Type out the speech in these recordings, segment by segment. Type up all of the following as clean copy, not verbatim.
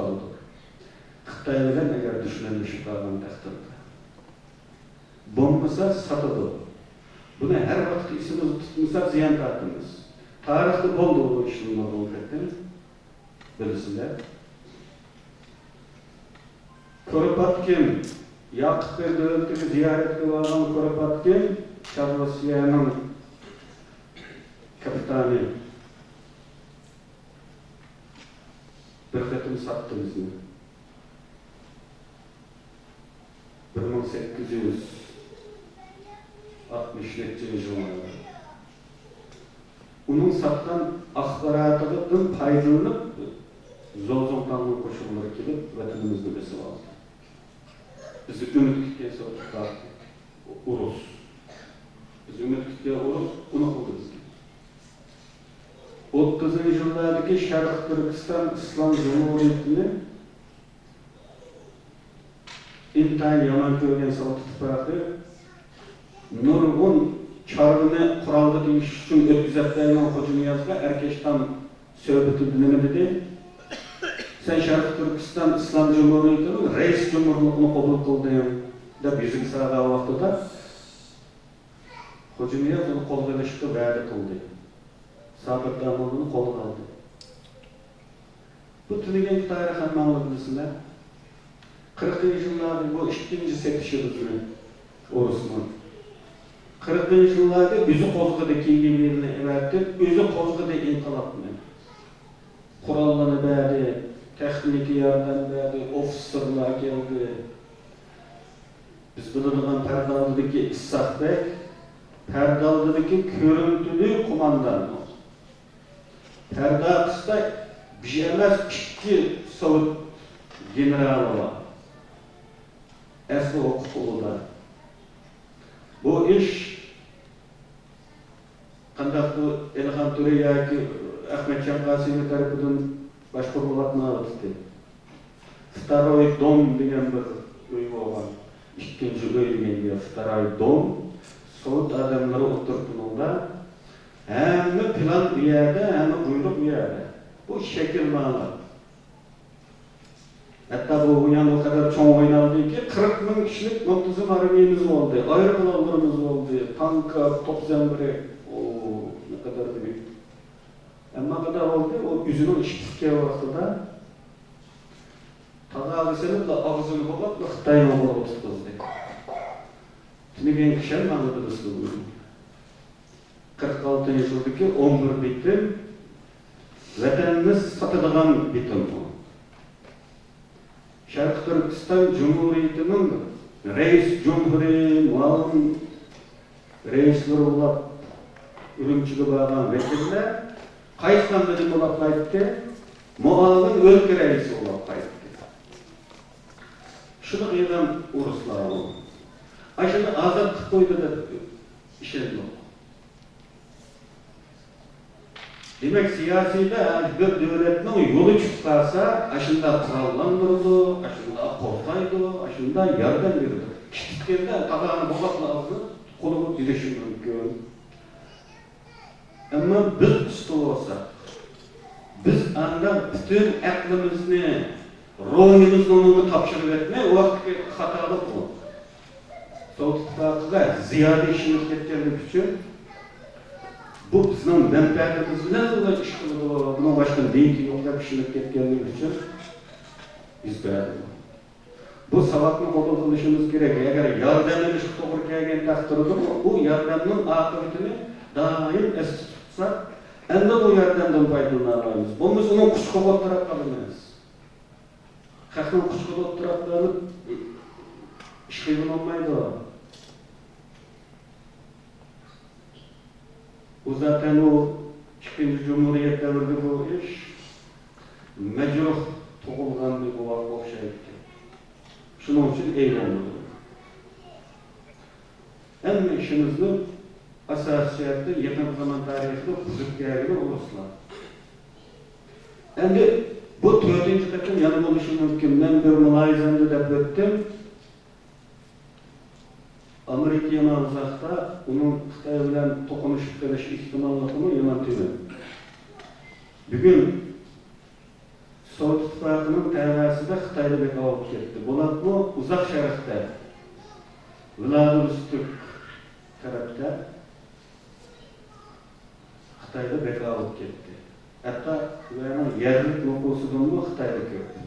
kalıdır. Xitay'dan eğer düşünülmüşü kalgan takdirde. Bombasa satıdı. Buna her vakit isimiz tutmuşsa ziyan tartımız. Tarihte boldu o işin oldu ettim. Bilsinler. Kuropatkin, Yakıp Bey ziyaretli olan Kuropatkin, Çarrossiyanın kapitani. Bir kıtım sattı bizni. 1860 yılında. Onun sattan akbaratından faydalanıp Zolzontanlığı koşulları gelip vatanımızda besip aldı. Bizi ümit kitleye sorduğu Urus. Biz ümit kitleye Urus, onu okuduk. 30. yıllardaki Şarkı Kırgızistan İslam Cumhuriyeti'ni İntihar yaman köyden savaş tutuparakı nurgun çarını kuralda demiş için ötküzetlerinin hocunu yazga erkeşten söhbeti dinleme dedi. Sen Şarkı Kırgızistan İslam Cumhuriyeti'nin reis cumhurluğunu kabul kıldığın da bizim sırada vaktıda hocunu yaz onu kol verişte vade kıldı. Sabit Damoğlu'nu kolu aldı. Bu tünigen tarih anlamlı bilsinler. 40. yıllarda bu ikinci setiş yılını Orus'un. 40. yıllarda özü kozgıdaki yemeğini everdi, özü kozgıda inkılapını. Kurallarını verdi, tekniki yardım verdi, ofislerine geldi. Biz bilinen Perdal'daki İshak Bey, Perdal'daki görüntülü kumandan. Perdal'da BMS 2 Sovyet generalı var. Esli okulu. Bu iş kandak bu Elhan Türeyaki Ahmet Çankası'nın tarafından başkurulmatına alıştı. Staroy Dom degen bir öy olan. İkinci öy degen Staroy Dom. Soğut adamları oturttuğunda hem plan bir yerde hem buyruk bir yerde. Bu şekil mağlar. Hatta bu oyun o kadar çoğu oynandı ki 40 bin kişilik muntazam armiyemiz oldu, ayrı kullanlarımız oldu, tanka, top zembiri, ne kadar büyük. Ama kadar oldu, o yüzünün işitkiye vaxtıda tadağısını da ağzını bulup Xitay'ın oğlu tutuldu. Şimdi ben kişinin anladı ıslığı. 46. yıldaki 11 bitim, vatanımız satılan bitim bu. Şarkı Kırgızistan Cumhuriyeti'nin reis cumhuri, muallim reisleri olarak ürümçülü bağlanan vekiller Kayıstan dedim olarak kayıttı, muallimin ülke reisi olarak kayıttı. Şunu kıyıdan Uruslar oldu. Aşında azatlık koydu da işledim yok. Demek siyaside bir devletinin yolu çıkarsa aşında kurallandırıldı, aşında korkaydı, aşında yardım verildi. Çıktıklarında tabağını babakla aldı, kolumu dizişim mümkün. Ama biz üstü olsa, biz anda bütün aklımızı, ruhumuzu onu tapşırıp etme, o vakti hatalı bu. Soğuk ittifakıda ziyade işimiz etkilemek için bu bizim menfaatimizle de iş kılığı, buna başka değil yolda bir şeylik etkilemek için biz verdik. Bu savatını kodul kılışımız gerek. Eğer yardımımız doğru gelgen takdirde bu yardımın akıbetini daim es tutsak, hem de bu yardımdan faydalanamayız. Biz onun kuşku oturak kalmayız. Kalkın kuşku oturaklarını işkilin olmaydı o. Bu zaten o 2. Cumhuriyet devirde bu iş mecruh toğulgan bir kuvak okşayıp şunun için eğlenmedi. En işimizin asasiyette yakın zaman tarihinde buzuk gelgili Uruslar. Şimdi bu 4. takım yanım oluşu mümkün. Ben bir mülahizemde de ettim. Amerika yaman uzakta, onun Xitay bilen tokunuşup geliş ihtimallığını yaman tüyü. Bugün Sovet İttifaqının təməssüdə Xitayda bek alıb getdi. Bular bu uzaq şərqdə Vladivostok tərəfdə Xitayda bek alıb getdi. Hətta yerlik nüfusunun mu Xitayda köpdü.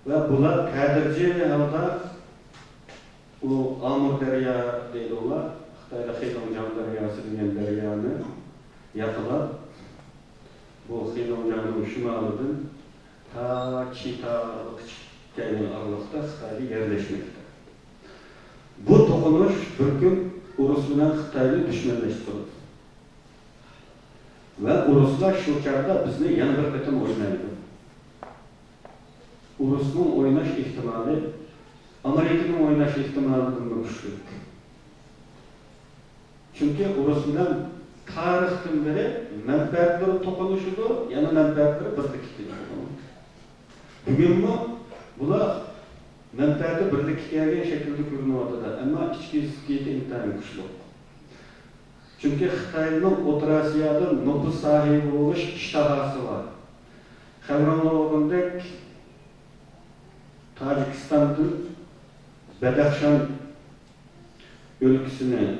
Və bunlar tədirci halda o Amur Dərya deyil olar, Xitayda Xeydoncan Dəryası deyilən dəryanı yapılar. Bu Xeydoncanın şimalıdır, ta Çitarlıq gəlin aralıqda Xitayda yerleşmekte. Bu toxunuş bir gün Urus bilen Xitaylı düşmanlaştırıldı. Ve Uruslar şu çağda bizni yana bir qetim oynaydı. Urus'un oynaş ihtimali, Amerika'nın oynaş ihtimalinden güçlü. Çünkü Urus bilen tarihten beri menfaatleri tokunuşudu, yana menfaatleri birlikte. Bugün mü? Bunlar menfaati birlikte gelgen şekilde görünüyordu. Ama içki iskiyeti intihar güçlü. Çünkü Xitay'nın Orta Asya'da nüfus sahibi oluş iştahası var. Xevronluğundaki Tacikistan'ın Badakhshan ülkesini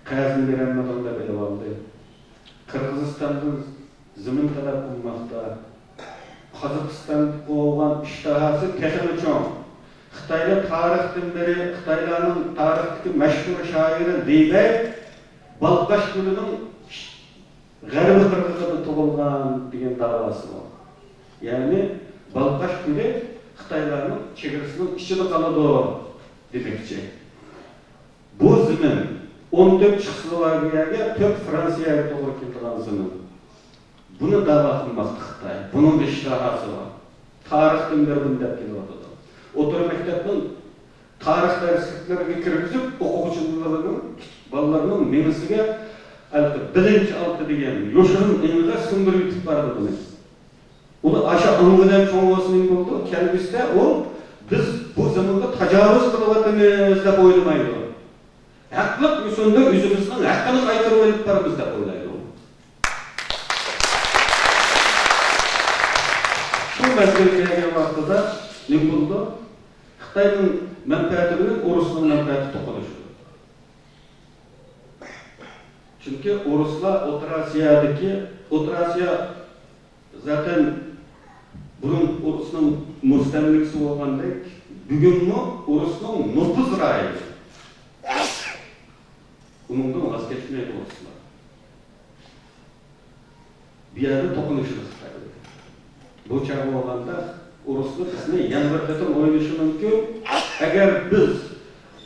Kazım Berenmadon'da belli oldu. Kırgızistan'ın zemin taraf bulmakta. Kazakistan'da olan iştahası tekrar çok. Xitay'da tarihten beri Xitaylarının tarihteki meşhur şairi Zeybek Balkaş Gülü'nün Garibi Kırgız'da tuğulgan diyen davası var. Yani Balkaş Gülü Xitaylarının çekirisinin içine kaladı demekçi. Bu zemin 14 Çekoslovakiyaga, 4 Fransiyaya doğru keltiren zemin. Bunu dava kılmakta Xitay. Bunun bir iştahası var. Tarihten beri bundan geliyordu. Otur mektepten tarih dersliklerine kirgizip okuvchilarının, balalarının menisiga bilinç altı degan yoshirun e'niga singdirib yutib boradi buni. Uni asha ong'idan cho'ng'osning bo'ldi, kelgusida u biz bu zamonda tajovuz qilyapmiz deb o'ylamaydi. Haqliq yusunda o'zimizning haqqini qaytarib olib boramiz deb o'ylaydi. Shu masalaga kelgan vaqtida ne bo'ldi? Xitayning menfaati bilan Urusning menfaati to'qnashdi. Çünkü Uruslar Orta Asya zaten bunun Urus'un mustamlikisi olgandek, bugün mü Urus'un nüfus rayi. Bunundan vazgeçmeydi Uruslar. Bir yerde tokunuşuruz. Bu çağı olganda Urus'la bizni yan bir qetim oynaşı mümkün. Eğer biz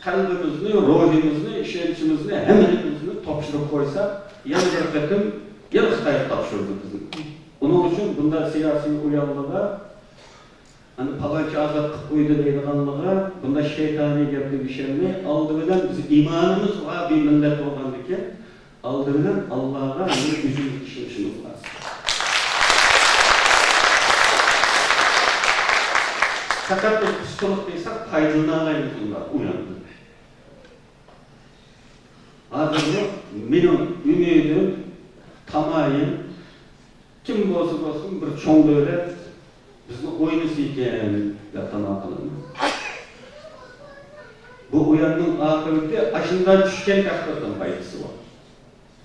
kalbimizni, ruhimizni, işençimizni, hemimizni topşırıp koysak, yana bir qetim yana Xitayga topshirdi bizni. Onun için bunda siyasi uyanlığa, hani palanca azat qilib qo'ydi deydiganlığa, bunda şeytani gapni ishonmay, oldi bilan biz imonimiz va bir millat bo'lganligi, oldi bilan Allohga o'zimiz ishonishimiz lozim. Fakat biz psikolog değilsek faydalanmayız bunlar, uyandı. Hazırda benim ümidim, tamayim, kim olsa olsun bir çoğun devlet bizni oynası iken yatan akılını. Bu uyanın akıbeti aşından düşken yaklardan faydası var.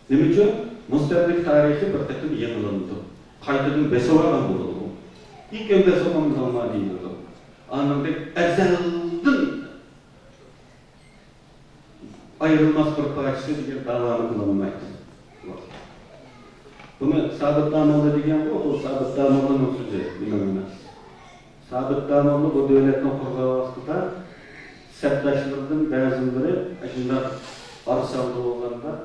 Demek ki müstemlik tarihi bir takım yanılındı. Kaydıdın besoğadan bulundu. İlk en besoğamız olma değildi. Anlamda ezelden ayrılmaz bir parçası diye davanı kullanmaydı. Bunu Sabit Damoğlu degen bu, o Sabit Damoğlu'nun sözü bilmem. Sabit Damoğlu bu devletin kurduğu vaxtıda septaşlarının bazıları aşında arsaldı olanda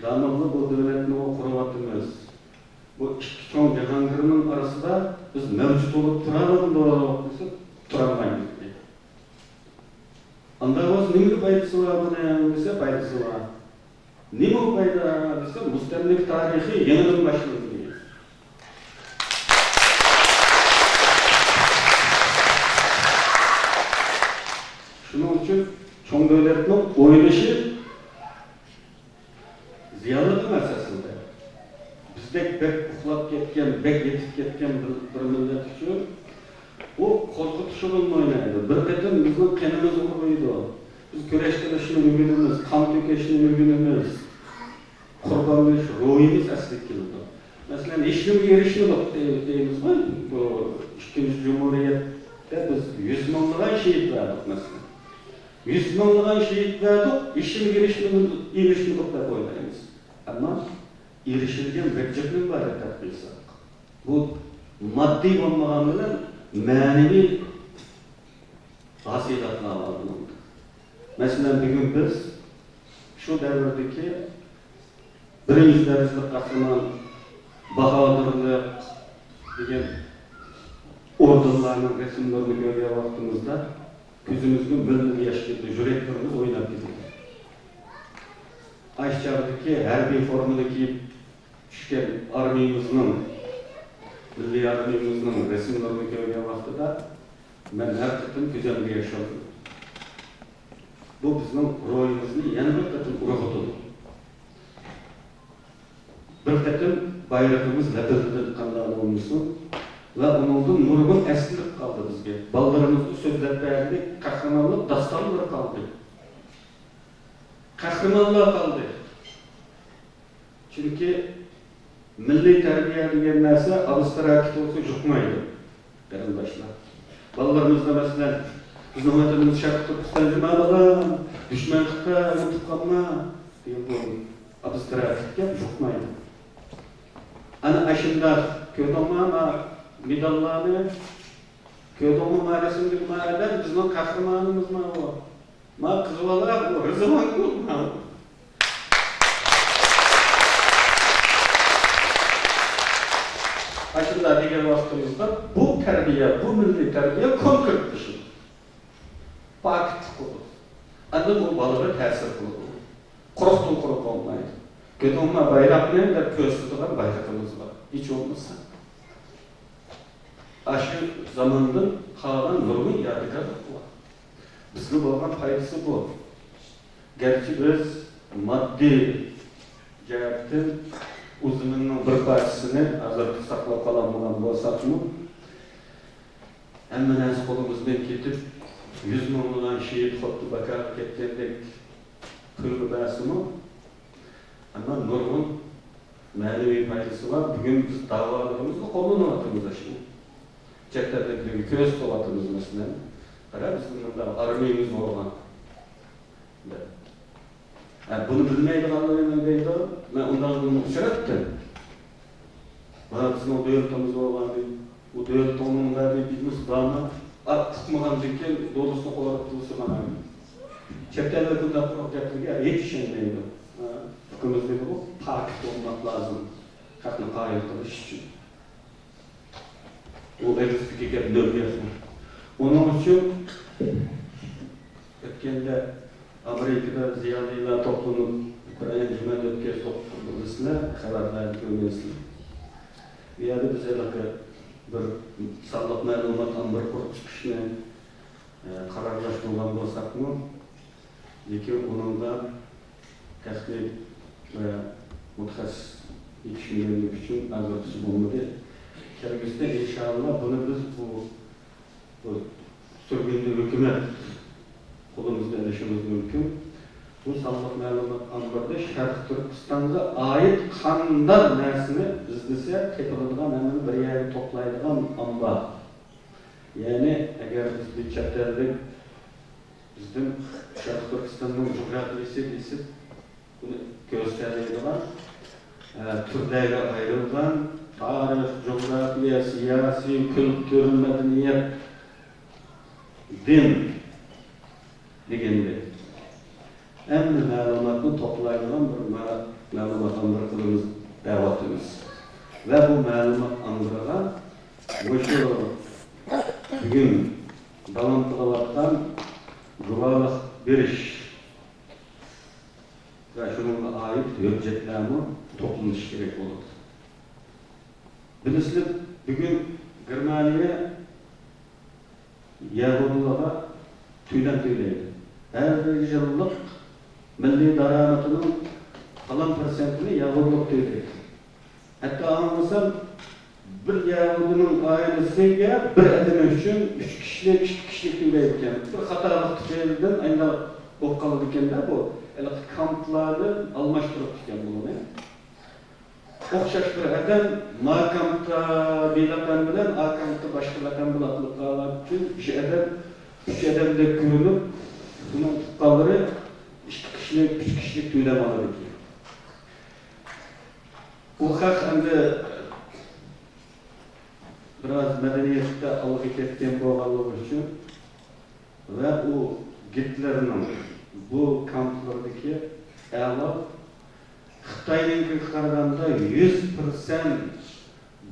Damoğlu bu devletin o kurvatımız. Bu iki çoğun Cihangir'in arasında biz mevcut olup turalım doğru turamayız. Anda o nemi faydası var buna dese faydası var. Nemi fayda dese müstemlik tarihi yeniden başladı diye. Şunun için çoğun devletinin oynaşı ziyalıdır esasında. bizdek bek uxlab ketken, bek yetip ketken bir millet üçün o korkutucu rolunu oynaydı. Bir ketim bizim kendimiz oluydu. Biz güreştirişini ürgünümüz, kan tökeşini ürgünümüz, kurbanmış, ruhimiz eslik kildi. Mesela işlim yerişini bak deyimiz var. Bu 2. Cumhuriyet'te biz 100 milyonluğun şehit verdik mesela. 100 milyonluğun şehit verdik, işlim yerişini bak da oynayımız. Ama erişilgen Recep'nin bir hareket kıysa. Bu maddi olmağanların manevi hasilatını alalım. Mesela bugün biz şu devirdeki birinci dereceli kahraman Bahadırlı degan ordularning resimlerini görüyor vaxtimizda ko'zimizga milli yosh keldi, yuraklarimiz o'ynab ketdi. Aşağıdaki harbiy formada kiyib tushgan armiyamizning, milliy armiyamizning resimlerini görüyor vaqtida men har qatim ko'zimga yosh oldim. Bu bizning ruhimizni yana bir qatim uyg'otdi. Bir qatim bayrağımız labirde kandalı olmuşsun ve onundan nurgun eskilik kaldı bizge. Ballarımızda sözler verdik, kahramanlık dastanları kaldı. Kahramanlığa kaldı. Çünkü milli terbiye diyen narsa abstrakit olsa yutmaydı. Kardeşler. Ballarımızda mesela bizim vatanımız şarkı Türkistan cemalığa, düşmanlıkta, tutuklama diye bu abstrakit yutmaydı. Ana aşında köydoma medallarını, köydoma resimli mağaradan bizim kahramanımız mı o? Ma kızıvalar o, Rızavan olma o. Aşında diğer vaktimizde bu terbiye, bu milli terbiye konkret dışı. Paket kulu. Adı bu balığı tesir kulu. Kuruktuğu kuruk olmaydı. Köydoma bayrak ne de köstüdüğün bayrakımız var. Hiç olmazsa. Aşı zamanında kalan nurgun yadigarlık var. Bizde olan faydası bu. Gerçi biz maddi cihetten uzunluğunun bir parçasını hazır saklap kalan bulan bolsak mı? Hemen az kolumuzdan ketip 100 milyondan şehit hottu bakar ketkendik kırgı bası mı? Ama nurgun manevi faydası var. Bugün biz davalarımızda kollanatımız aşkım. Çeklerdeki köz tolatımız mesela. Ara bizim de armiyimiz olan. Yani bunu bilmeydi Allah'ın deydi. Ben ondan bunu uçurattım. Bana bizim o devletimiz olan bu devlet onun verdiği bilmiş dağına at tıkmadan dikken doğrusunu olarak durursa bana. Çeklerdeki de projektlere yetişemeydi. Hükümümüzde bu takip olmak lazım. Kalkın kayıt kılış için. O evristiki gel nöbiyatı. Onun için etkende Amerika'da ziyadıyla toplumun Ukrayna cümle ötkez toplumlusuna haberler görmesini. Bir yerde bize bir sağlık məlumat ambır kurup çıkışını kararlaştırılan olsak mı? Lekin onun da kasbi ve mutaxassis yetişimlerinin için azaltıcı bulunmadı. Kelgüsüde inşallah bunu biz bu sürgünlü hükümet kolumuzda erişimiz mümkün. Bu sağlık məlumat ambarda Şarkı Türkistan'a ait kandar nersini bizlese tepildiğen hemen bir yeri toplaydıgan ambar. Yani eğer biz bir çapterlik bizim Şarkı Türkistan'ın coğrafyası bilsip bunu gösterdiğinden türlere ayrılgan tarih, coğrafya, siyasi, kültür, medeniyet, din degende en məlumatını toplayılan bir məlumat ambırqılımız davatımız. Ve bu məlumat ambırığa şu bugün dalantıqalardan ruvalıq beriş ve şununla ait hüccetlerimi toplanish gerek olur. Bilisizler bugün Germaniya Yahudilara tüyleydi. Her yıllık milli daramatının kalan persentini Yahudilik tüyleydi. Hatta anlasam bir Yahudinin ailesiyle bir adam için 3 kişilik tüyleyken bir hatalık tüyleyden aynı okkalı dikende bu kamplarını almıştırıp iken bunu ne? Okşaş bir adam ma kampta bilakan bilen a kampta başkalardan bulatılıp kalan için bir adam da görünüp bunun tutkalları 3 kişilik tüylem alır ki. Bu hak anda biraz medeniyette alıp ettiğim bu ağırlığı için ve o Hitler'in bu kamplardaki ağırlığı Xitay'ın kararında 100%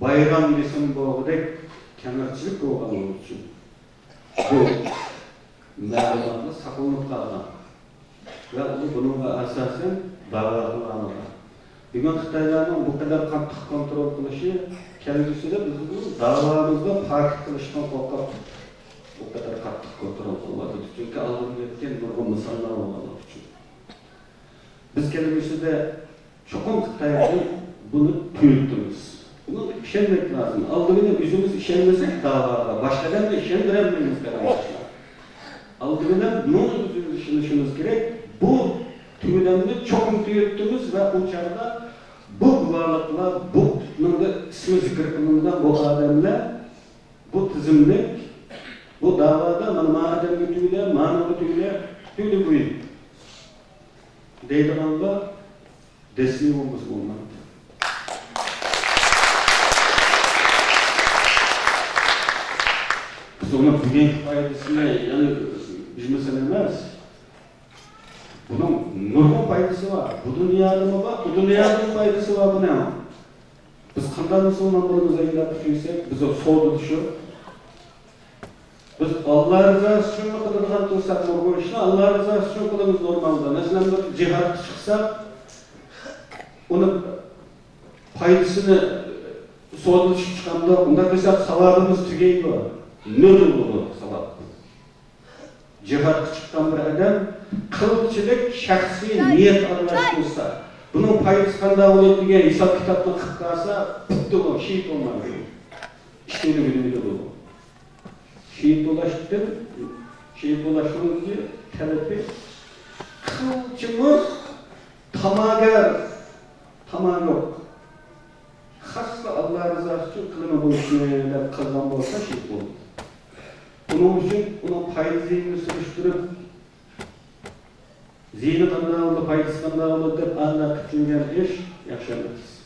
bayram desin boğdek kemerçilik olğanlığı için bu məlumatlı saklanıp kalan ve bununla asasen davalanır. Bugün Xitayların bu kadar katlık kontrol kılışı kendisi de bizim davamızda fark kılıştan korkak bu kadar katlık kontrol kılmadı. Çünkü Allah'ın etken nurgun misallar olmalı için. Biz kendisi de çokum Xitay'dan bunu büyüttünüz. Bunu işenmek lazım. Aldığında yüzümüz işenmesek davada, başkadan da işendiremeyiz arkadaşlar. Aldığında ne olur yüzümüz işenişimiz gerek? Bu tüylemini çok büyüttünüz ve uçarda bu varlıkla, bu ismi zikr kılından bu ademle, bu tizimlik, bu davada madem tüyle, manalı tüyle buyur. Deydi anda desni olması olmalı. Biz ona bugün faydasına yani biz mesela emez. Bunun nurgun faydası var. Bu dünyada mı var? Bu dünyada faydası var bu ne? Biz kandan Müslümanlarımıza ilap düşürsek, biz o soğudu düşür. Biz Allah rızası için mi kılırken dursak nurgun işini, Allah rızası için kılımız normalde. Mesela bir cihat çıksa, onun faydasını soğudu düşüp çıkanda, onda desek savabımız tügeyi var. Nedir bu savab? Cihat çıkan bir adam, kılıkçılık şahsi niyet anlaş olsa, bunun faydası kanday oluyor diye hesap kitapla kılıp kalsa, bitti o, şehit olmaz. İşte öyle bir bu. Şehit ulaşmanın diye talebi, kılıçımız tamam yok. Hasla Allah rızası için kılını bu işine kazan olsa şehit olur. Bunun için onun faydasını sürüştürüp zihni kanday oldu, faydası kanday oldu dep anlatıp düşüngen iş yaşamayız.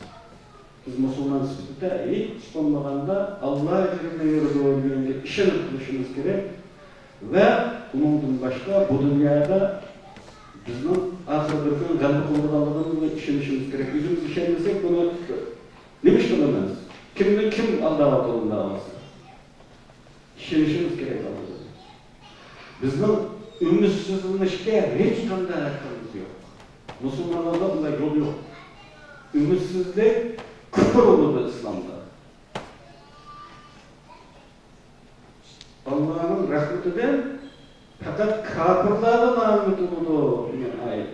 Biz Müslüman sütüde hiç olmaganda Allah emrine yürüdüğünde işini kılışımız gerek ve bunun başka bu dünyada bizim ahir bir gün galip olmalılığımız ve işimiz gerek. Yüzümüz işemesek bunu neymiş kılamaz? Kim Allah'a dolunda almasın? İşimiz gerek olmalı. Bizim ümitsizliğe hiç kanday hakkımız yok. Müslümanlarda bunda yol yok. Ümitsizlik küfür olur İslam'da. Allah'ın rahmetinden fakat kafirlerden rahmet olur diye ayet.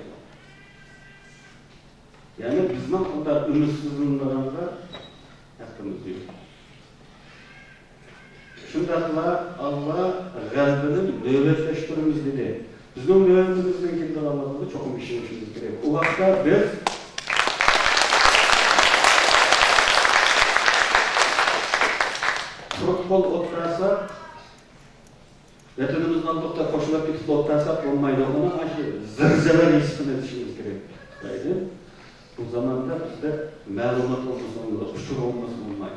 Yani bizim kadar ümitsizliğinde hakkımız yok. Şundakla Allah kalbini devletleştirimiz dedi. Bizim devletimizden kendi Allah'ımızda çok bir işimiz gerek. O vakta biz protokol oturarsak, vatanımızın aldıkta koşulak bitip oturarsak olmaydı. Ona zırzeler ismini işimiz gerek. Bu zamanda bizde malumat olmasın, uçur olmasın olmaydı.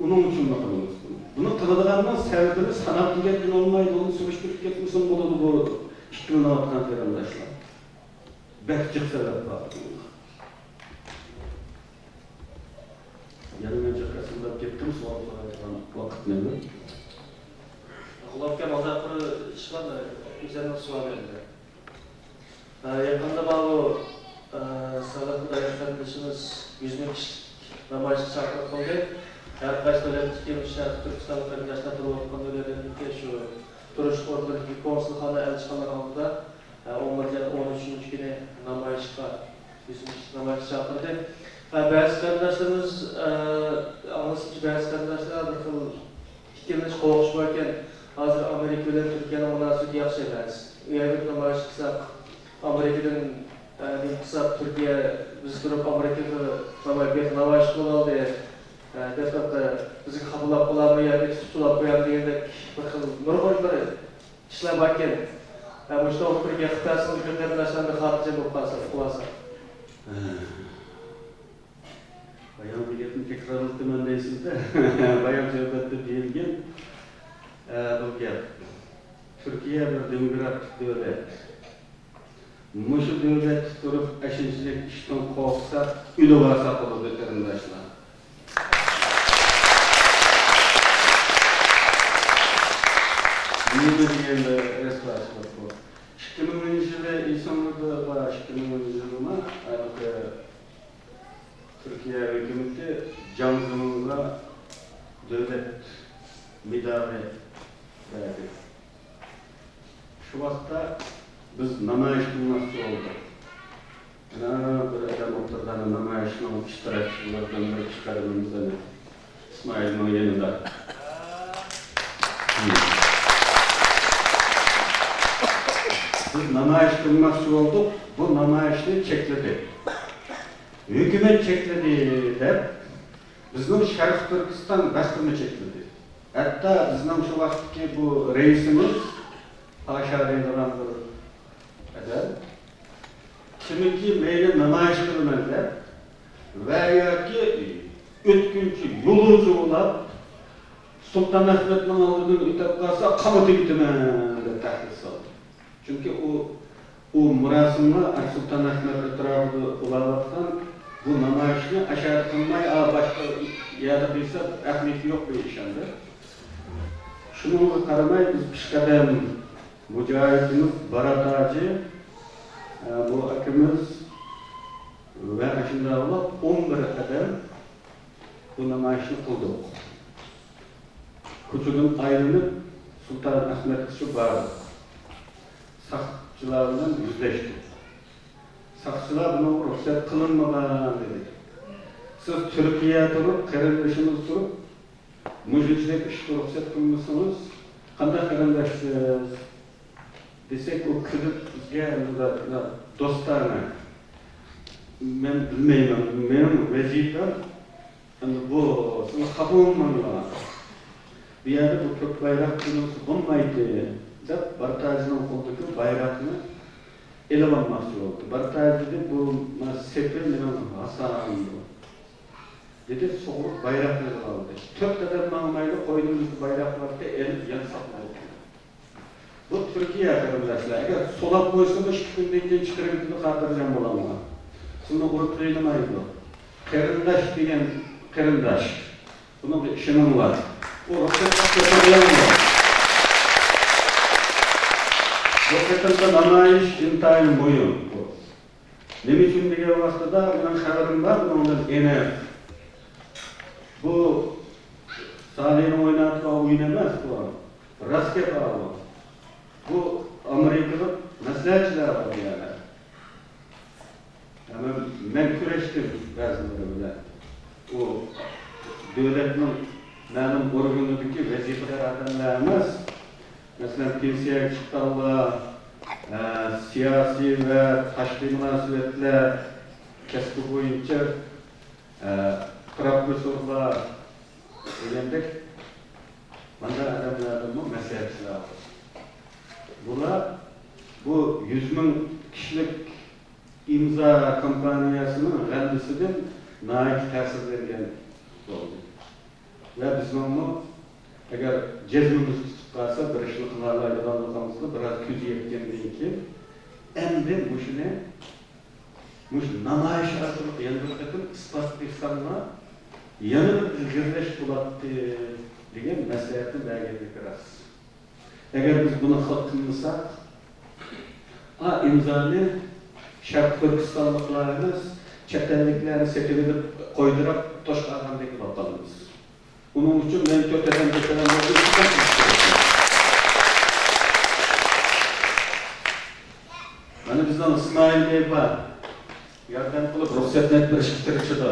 Onun için bakalımız bunu. Bunu tanıdığından sebebini sanat diyetin olmaydı, onu sürüştürüp gitmişsin bu da bu işkilini atkan arkadaşlar. Bekçik sebep var. Yarın önce kasımda gittim, sonra vakit nedir? Kulakken odakları çıkan da üzerine sual verdi. Yakında bağlı Salatlı Dayanışmanımız 100 bin kişi namayışı çarpmak oldu. Her kaç devletlik gelmişler, Türkistan'ın arkadaşlar durmaktan öğrendik ki şu duruş ordu'daki konsulxana elçikanlar altında 13. günü namayışka 100 bin kişi namayışı çarpıldı. Ba'zi qarindoshlarimiz anglashimcha ba'zi qarindoshlar bir xil fikrlash qo'g'ish bor ekan. Hozir Amerika bilan Turkiyaning munosabati yaxshi emas. U yerda namoyish qilsak, Amerikadan qilsak Turkiya biz turib Amerikada namoyish qiloldi. Defaqat bizni qabul qilolmay yoki tutulab qo'yadi degandek bir xil nurg'unlar ishlar bor ekan. Bu ishda Turkiya Xitoyning qarindoshlarga xotirjam bo'lib qolsa. Bayan biletin tekrarladım deysiniz de, bayan cevapta diyelim bu gap. Türkiye bir demokratik devlet. Muşu devlet tutup eşincilik işten korksa, üle varsa olur veterandaşlar. Niye diyende restorasyon bu? 2000 yılı insanlarda var, 2000 yılına Türkiye hükümeti canzımına devlet müdahale verdi. Şu vakta biz namayış kılması oldu. Bir adam ortadan namayışın iştirakçılardan bir çıkarımımızdan İsmail'in yanında. Biz namayış kılması olduk, bu namayışını çekledi. Hükümet çekledi de bizning Şarkı Türkistan bastırma çekledi. Hatta bizning şu vaxtki bu reisimiz Paşa deydigan bir adam kimiki meyli namoyish qilmaydilar va yoki o'tkinchi yo'lovchi bo'lib Sultanahmetning oldidan o'tib qolsa qamoqqa ketaman deb tahdid soldi. Chunki u murasimni Sultanahmet etrafida bo'layotgan bu namoyishni ashar qilmay boshqa yerda desa ahamiyati yo'q deyishandi. Shunga qaramay biz peshqadam mujohidimiz Barataji bu akamiz va shunday olib 11 qadam bu namoyishni qildi. Ko'chadan aylanib Sultanahmet kishi bordi. Saqchilar bilan yuzlashdi. Saqchilar buni ruxsat qilinmagan dedi. Siz Turkiya turib, qarindoshimiz turib, mujizlik ishga ruxsat qilmasangiz, qanday qarindoshsiz? Desek o kırık bizga dostlarına men bilmayman, mening vazifam bu sizni qabul qilmayman. Bu yerda bu ko'k bayroq qilinishi bo'lmaydi deb Bartajining qo'lidagi bayroqni elib olmoqchi bo'ldi. Bartaji deb bu sepil mening Hasan dedi, so'g'riq bayroqni oldi. 4 qadam mangmayda qo'ydiğimiz bayroqlarni elib yan saqlaydi. Bu Türkiye qarindoshlar, agar solab qo'ysa da 2 kundan keyin chiqarib ketib xotirjam bo'laman. Shuni o'rtaydimaydi. Qarindosh degan qarindosh. Buning bir ishim var. O ruxsat ko'rsatiladi. Ruxsatda namoyish intayin muhim. Nima uchun degan vaqtida men xabarim bor, undan ena bu Salihni o'ynatgan o'yin emas bu. Rostga bog'liq. Bu Amerika'da maslahatchilar var yani. Ama ben kurashdim ba'zilari bilan. O devletning ma'lum organidagi vazifalar adamlar emas. Masalan, pensiyaga chiqqanlar, siyosiy va tashqi munosabatlar kasbi bo'yicha professorlar degandek mana adamlarning maslahatchilari. Bunlar bu 100.000 kişilik imza kampaniyasının g'allisidan nayik ta'sir bergan bo'ldi. Va biz onu agar jazmimiz tutib qolsa bir ishni qila oladiganligimizni biroz ko'z yetgandan keyin endi mush namoyish orqali yana bir qatim isbot qilsanlar yana bir ilgirlash bo'ladi degan maslahatni bergan ekansiz. Eğer biz bunu qilmasak, imzani Şarkı Türkistanlıklarımız chet elliklarni setib edib qo'ydirib toshqargandek qilamiz. Bunun uchun men to'tadan mana bizdan İsmail Bey bor. yardım kılıp ruhsat ettirişip tirikçidir.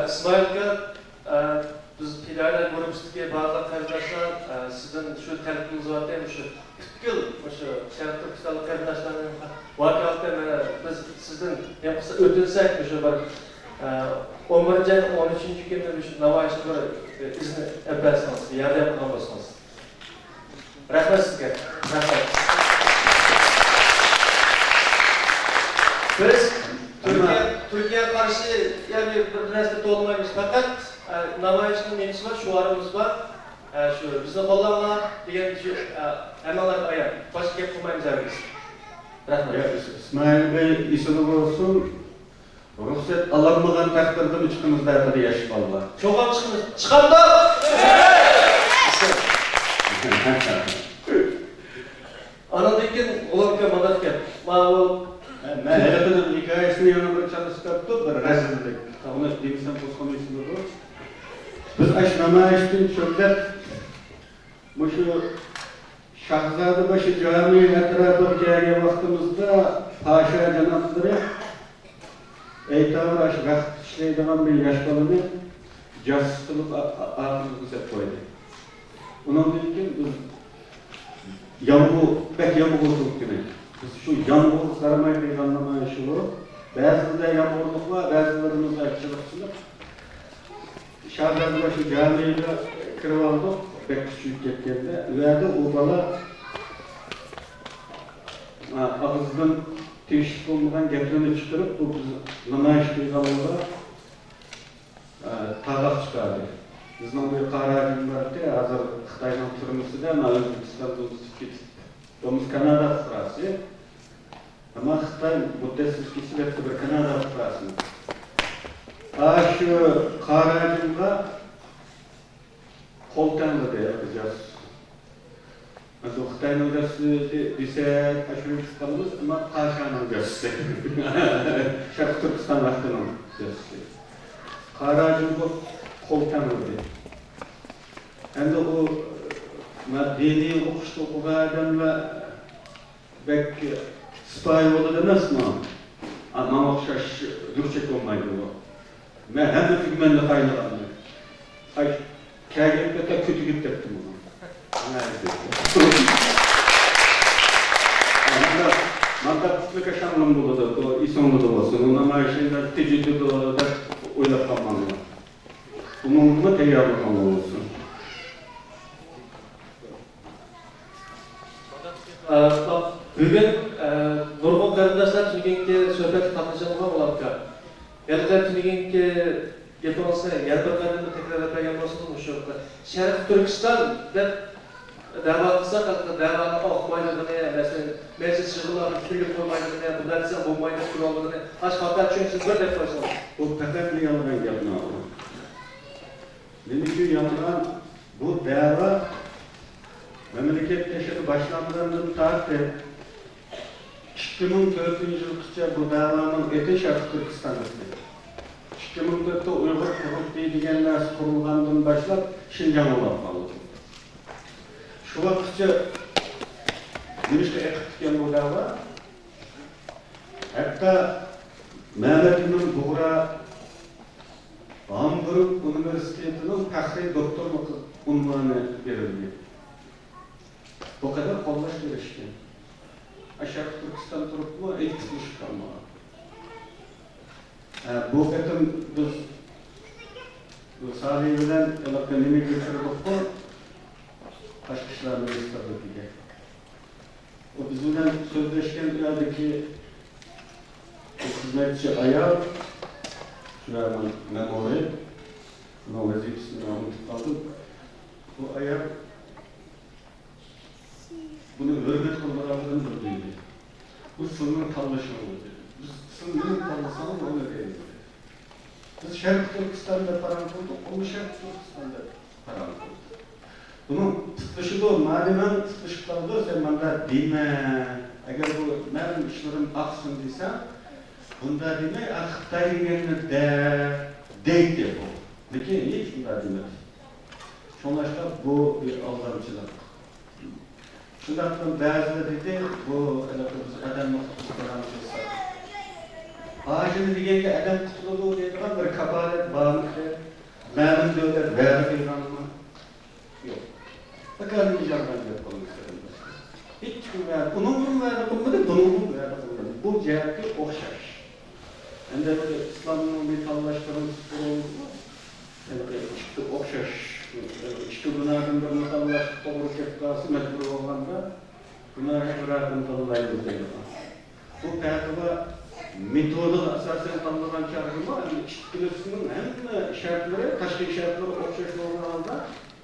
İsmail aka, biz filiallar grupsidagi ba'zi qarindoshlar sizdan shu talabingiz bor ekan, shu butkul o'sha Sharq Turkistonlik qarindoshlarning vakolatida mana biz sizdan nima qilsa o'tilsak o'sha bir 11 ay 13 kunda shu namoyishni bir izni bersangiz, yordam qilgan bo'lsangiz. Rahmat sizga. Rahmat. Biz Türkiye karşı yani bir nesne olmayız fakat namayişinin menisi var, şuarımız var. Şu bizni qo'llanma degan şu amallar ayam. Başka gap qilmaymiz biz. Rahmat. İsmail Bey isini olsun. Ruhsat alınmagan takdirde üçümüzde hadi yaşıp Allah. Çok an çıkmış. Çıkalım da! Anadolu'daki olan bir madat gel. Ben hele bir hikayesini yanına bir çalıştırdım, bir rezillik. Onu demişsem bu konu içinde bu. Biz aş namayişten çökler, bu şu Şahzadebaşı Camii etrafı geldiği vaktimizde Paşa Canatları Eytavır aş vakit işleydiğen bir yaş balını casus kılıp ağzımızı koydu. Onun için biz pek yağmur olduk demek. Biz şu yağmur karamayı bir anlamayışı var. Bazıda yağmurluk var, bazılarımızda açılıksınlık. Şahzadebaşı Camii'yle kırıp aldık, pek küçük gittiğinde. Ve de o bala ağızdan teşvik olmadan getirini çıkarıp, bu biz namayış kıyıkalığında tağlak çıkardı. Bizden bir kararım vardı ya, hazır Xitay'dan turmusu da, ama Özbekistan'da domuz Kanada fıkrası. Ama Xitay muddesiz kesilepti bir Kanada fıkrasını. Şu kararımda koltanlı diye yapacağız. Mesela Xitay'ın hocası ise aşırı çıkalımız ama Paşa'nın hocası. Şarkı Türkistan vaktinin hocası. Kararımda koltanlı diye. Hem de o dini okuştu okuyan ve belki sipahi oldu demez mi? Ama okşaş Türkçe olmaydı o. Ben hem de figmenle kaynağım. Ay, kâgâkta da kötü gittim onu. Mandatlık yaşamım buldu da, İsonlu da olsun. Ona maaşında tecrübeli da oylap kalmalı. Umumunda teyyarlı kalmalı olsun. Bugün nurg'un qarindoshlar Tunugunga suhbat qatnashadigan bo'ladi. Yana Tunugunga gapimizni yana bir qadam takrorlab bergan bo'lsangiz, o'sha Sharq Turkiston deb da'vo qilsak, da'voni oqmayligini, masalan, meclis yig'inlarini tugatib qo'ymayligini, bundan desa bo'lmaydi turganligini, faqat tushunsiz bir deb qo'ysangiz. Bu fakat bir yalan gapni oldi. Demek yalan bu da'vo memleket yaşadı başlanmalarından tarihte 2004 yılgacha bu davanın eti Şarkı Türkistan'da. 2004'te Uyghur hukuk deydigan narsa qurilgandan başlap Şinjan bo'lib qoldi. Shu vaqtgacha yurishga eqitgan bu da'vo hatto Mehmet İmam Buğra Hamburg Üniversitesi'nin faxriy doktorluk unvoni berildi. Bu kadar qo'llash berishgan. Sharq Turkiston turibmi, etkisiz kalmagan. Bu qatim biz Salih bilan aloqa nima kechirdik-ku? Tashqi ishlar ministrligiga. O biz bilan so'zlashgan yerdagi xizmatchi ayol shularni memoriy, buni vazifasini unutib qoldim. Bu ayol bunu hürmet kılmalarından da değil. Bu sınırın tanışımı dedi. Biz sınırın tanışımı öyle değil. Biz Şarkı Türkistan'da paran kıldık, onu Şarkı Türkistan'da paran kıldık. Bunun tıklışı da o, madem tıklaşıkları da sen bana deme, eğer bu benim işlerim aksın desem, bunda deme, Xitay'ın yerine deyip de bu. Peki, hiç bunda demez. Sonuçta bu bir aldanıcılık. Şundan bazıları dedi, bu biz adam mutlusu falan olsa. Ağacını degenge adam kutuluğu deydiğen bir kabaret bağımlıkta mənim devlet verdi kıyranımı yok. Bakalım candan yapalım istedim. Hiç kim verdi, onun verdi kılmadı, bunun verdi kılmadı. Bu cihazı okşar. Hem de böyle İslam'ın bir tallaştırılması kurulması var. Yani çıktı okşar. İşte bunlardan bir mutallaştık doğru kefkası mecbur olanda bunlar hep bırakın tanılayımız değil. Bu pertuba metodun asasen tanınan çarpımı işitkilisinin hem şartları, taşkı şartları okşaşlı olan anda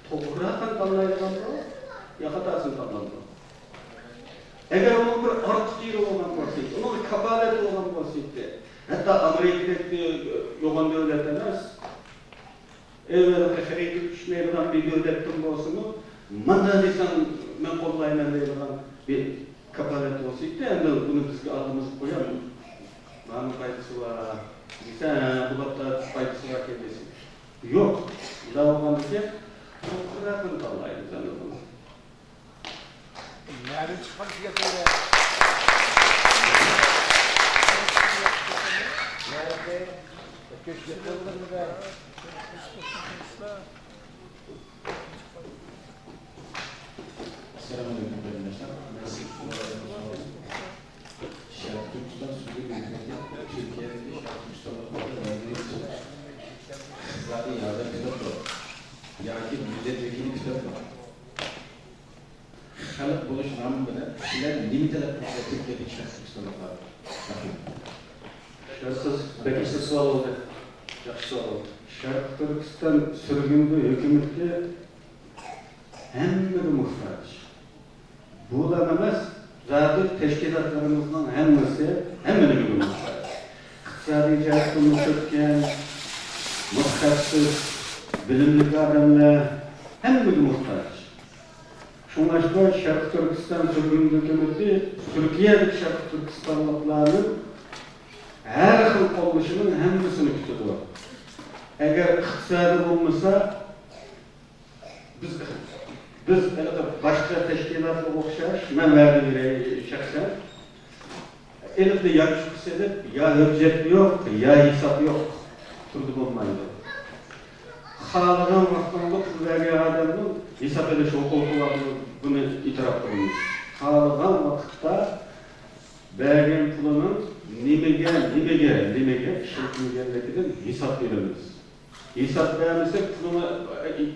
toprağı tanılayımında yakatasın tanılayımında. Eğer onun bir artçıyla olan basıydı, onun bir kabaleti olan basıydı, hatta Amerika'daki yoğun devlet emez, evvelki xereydi düşmeyen bir devletin basını, manda desem ben kollayman deyilgan bir kabalet basıydı, hem de bunu bizge adımızı koyalım. Bana faydası var, sen bulapta faydası var kedesin. Yok, daha olan bir şey, çok bırakın kallayınız anladınız. Nereden çıkmak gerekiyor? Nerede? Köşk yapılır mı be? Selamünaleyküm arkadaşlar. Şarkı Türkistan Sürü Hükümeti Türkiye'deki Şarkı Türkistan'ın zaten yazan kitap var. Yani milletvekili kitap var. Halk buluş namı bilen kişiler limiteler Türkiye'deki Şarkı Türkistan'ı var. Siz bekişte sual oldu. Yaxşı sual oldu. Şarkı Türkistan sürgünde hükümeti hemmede muhtaç. Bu da emez, zaten teşkilatlarımızdan hemmede muhtaç. İktisadi cihatını çökken, muhtaçsız, bilimlik adamlar hemmede muhtaç. Şunlaşma Şarkı Türkistan sürgünde hükümeti, Türkiye'deki Şarkı Türkistanlıkların her xil qoluşunun hemmesini tutuyor. Eğer iktisadi olmasa, biz başka teşkilatla okşaş, ben verdiğim şahsen, elimde ya küçük edip, ya hüccet yok, ya hesap yok, turdu olmaydı. Xalagan vaxtında pul vergen adamın hesap ediş hukuku var, bunu itiraf kılmış. Xalagan vaxtda vergen pulunun nimege şirketlerden hesap veririz. Hesap vermesek pulunu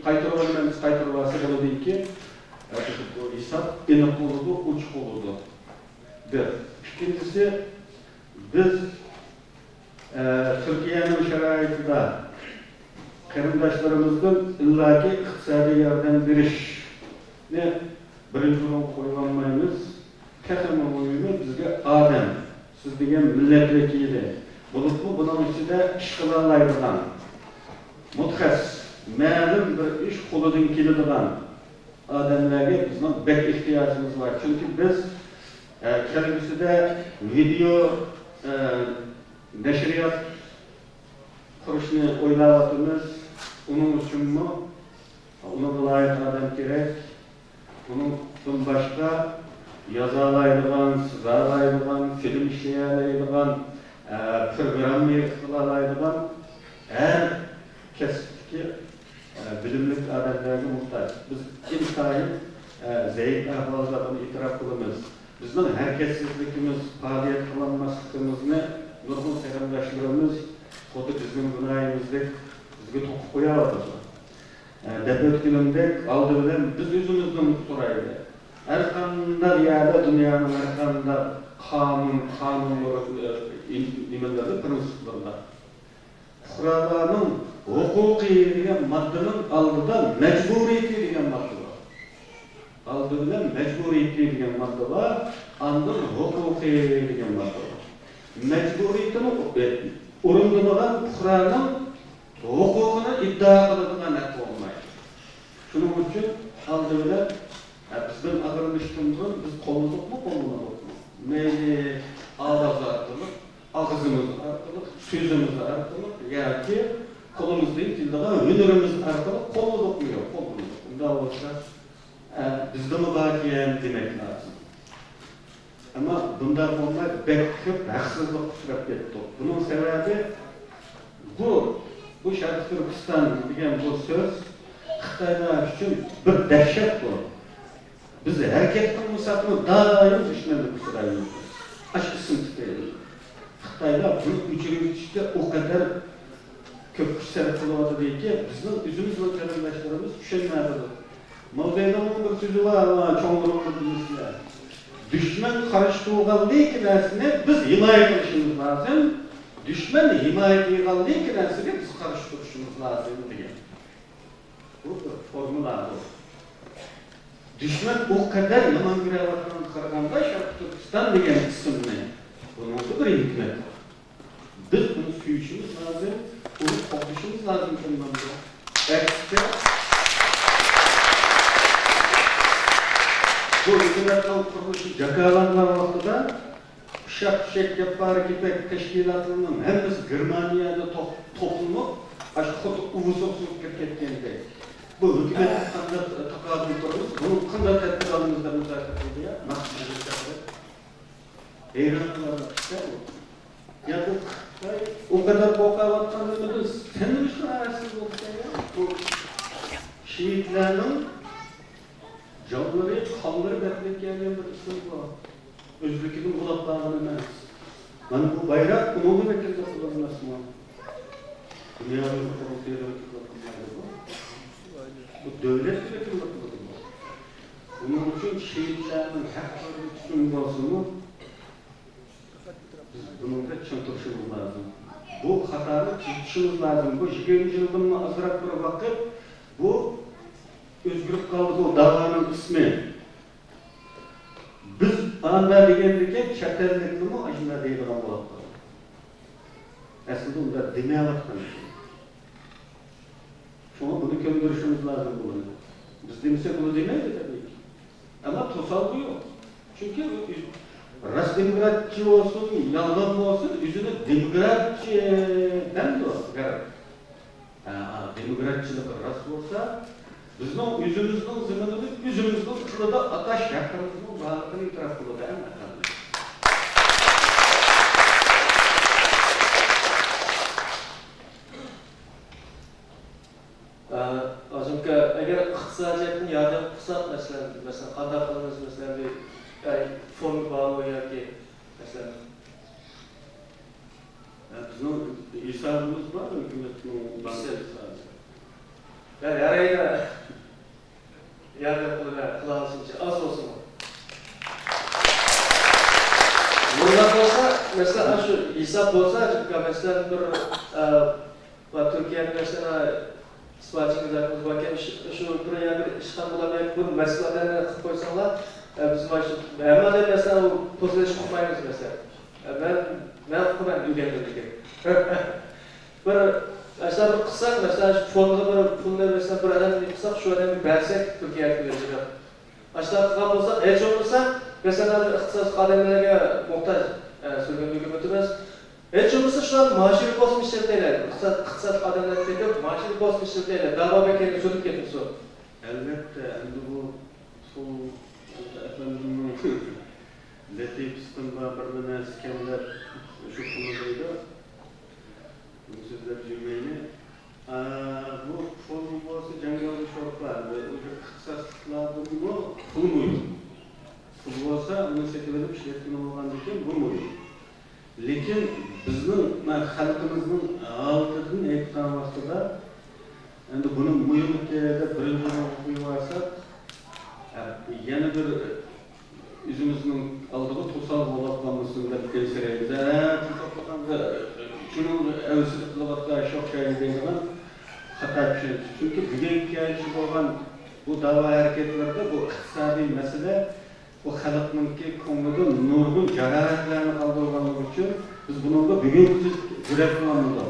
kaytırıvermemiz kaytırıverse böyle değil ki bu hesap eni olurdu, uç olurdu. Bir. İkincisi biz Türkiye'nin şeraitinde karındaşlarımızdan illaki iktisadi yardım veriş ne birinci olan koyulmayımız katılma oyunu bizge adem. Siz degen milletvekili, bulup mu bunun içinde işgalalaydıgan, mutkas, ma'lum bir iş koludan keladigan adamlarga bizning bek ihtiyacımız var. Çünkü biz kelgusida video nashriyat qurishni o'ylayapmiz. Onun uchunmi? Ona layık adam kerak. Bunun başka yazalaydigan, sizalaydigan, film işleyalaydigan, program yayınlaydigan her kesipteki bilimlik adamlarga muhtaç. Biz intayın zayıf ahvalda bunu itiraf kılımız. Bizden herkesizlikimiz, faaliyet kılanmaslıkımızı nurgul seyremdaşlarımız kodu bizim günahimizde bizge tokup koyarlar. Debet gününde aldı bilen biz yüzümüzden soraydı. Her kanda yerde dünyanın her kanda kanunları, nimeleri, prensiplerinde. Kur'an'ın hukuki diyen maddenin aldıda mecburiyeti diyen madde var. Aldı bilen mecburiyeti diyen madde var, andın hukuki diyen madde var. Mecburiyetini urundurmadan Kur'an'ın hukukunu iddia kılıdığına net olmayı. Şunun için aldı bilen bizden ağırmıştığımızın biz kolluduk mu, kolluduk mu? Meyli ağız arttırılık, ağzımız arttırılık, sözümüz arttırılık, ya ki kolumuz değil, dildağa hünürümüz arttırılık, kolluduk mu yok, kolluduk. Bunda olsa bizde mi bakiyen demek lazım. Ama bundan olmay pek çok haksızlık uçrap ketdi. Bunun sebebi bu Şarkı Türkistan degan bu söz Xitoylar uchun bir dahshat bu. Biz hareket qilmasakmi doim dushmanlik uchraymiz. Ash ism tutaylik. Xitoylar buni o'chirishga o kadar ko'p kuch sarf qilyaptiki, bizning o'zimiz va qarindoshlarimiz tushunmaydi. Mavzuydan bir so'zi bor, cho'ng'irib bilishlar. Düşman qarshi turganlik narsani biz himoya qilishimiz lozim. Düşman himoya qilganlik narsaga biz qarshi turishimiz lozim degan. Bu formula bu. Düşman o kadar yomon ko'rayotgan qaraganda Sharq Turkiston degan ismni bunun bir hikmat. Biz bunu suyishimiz lozim, onu qo'llashimiz lozim bundan. Aksida bu hükümetler kuruluşu cakalanlar vaqtida Uşak yapar gibi teşkilatlarının hepimiz Germaniyada toplanıp aşk kutu uvusoksuz ketkenде. Bu hükümet qanday taqobil turibmiz, bunu qanday tadbir oldimizda muzokara qildi ya, maqsadlar. Eyranlar işte bu. Ya bu o kadar boqayotganimiz sen uchun arasiz bo'lsa ya, bu şehitlerin canları, kanları bekleyip gelen bir isim var. Özbekinin kulaklarını emas. Yani bu bayrak bunu vekilde kullanılması mı? Dünyanın kurultuya vekilde bu. Bu devlet vekilde kullanılması. Bunun için şehitlerin hakları sunulmasını biz bunun da çıntırışımız lazım. Bu hatarı çıntırışımız lazım. Bu 20. yıldan azırak bir vakit bu özgürlük kaldı bu davanın ismi. Biz anda degendeki çetellikli mi acına deyilgan bo'ladi. Aslında onda demeyevatkan şey. Şuna bunu köndürüşümüz lazım bunu. Biz demesek bunu demeydi tabii ki. Ama tosal bu yok. Çünkü rast demokratçı olsun, yalgan olsun, yüzünü demokratçı demdi o. Demokratçılık rast olsa bizning yüzümüzдің zimini, yüzümüzдің qilida atash haqqimizning borligini e'tirof qiladi albatta. Hozirgi agar iqtisodiyotni yordam qilsak, masalan, qanday qilamiz, masalan, bir fond bormi yoki masalan Bizning hisobimiz bor, hukumatning hisobi. Yarayda yardım kılansınca az olsun. Bundan olsa mesela şu hesap olsa mesela bir Türkiye'nin mesela İspanya'nın zaten bakayım şu buraya bir işgal bulamayıp bu meselelerine kıp koysanlar biz başı hemen de mesela pozisyon kurmayız mesela. Ben kurmayım ülkemdeki. Mesela bir kısak, mesela şu fonda bir pullar mesela bir adam kısak, şu adamı versek Türkiye'ye verecek. Aşağı kısak olsak, hiç olursa mesela iktisat kademelerine muhtaç sürgün hükümetimiz. Hiç olursa şu an maaşını bozmuş işletmeler, iktisat kademelerine tekrar maaşını bozmuş işletmeler, dava beklediğini sözlük etmiş o. Elbette, bu efendim Latif Sıkıntı'na bir tane skemler şu konudaydı. Bu sözler cümleyini. Bu formu olsa cengalı şortlar ve kısaslıklardı bu pul muydu? Pul olsa onu sekilerim şirketin olgan için bu muydu? Lekin bizning halkımızın altının aytgan vaqtida endi buni muyumlikda birinchi o'qib varsak yana bir o'zimizning oldiga to'sal bo'lib deb keltiramiz. Şunun evsizlik kılıbatlar şok şahideyken hata düşüyoruz. Çünkü bugünkü olan bu dava hareketlerde bu iktisadi mesele bu halkınki konuda nurgun canaretlerini kaldırganlık için biz bununla bugünkü üretmenimizde.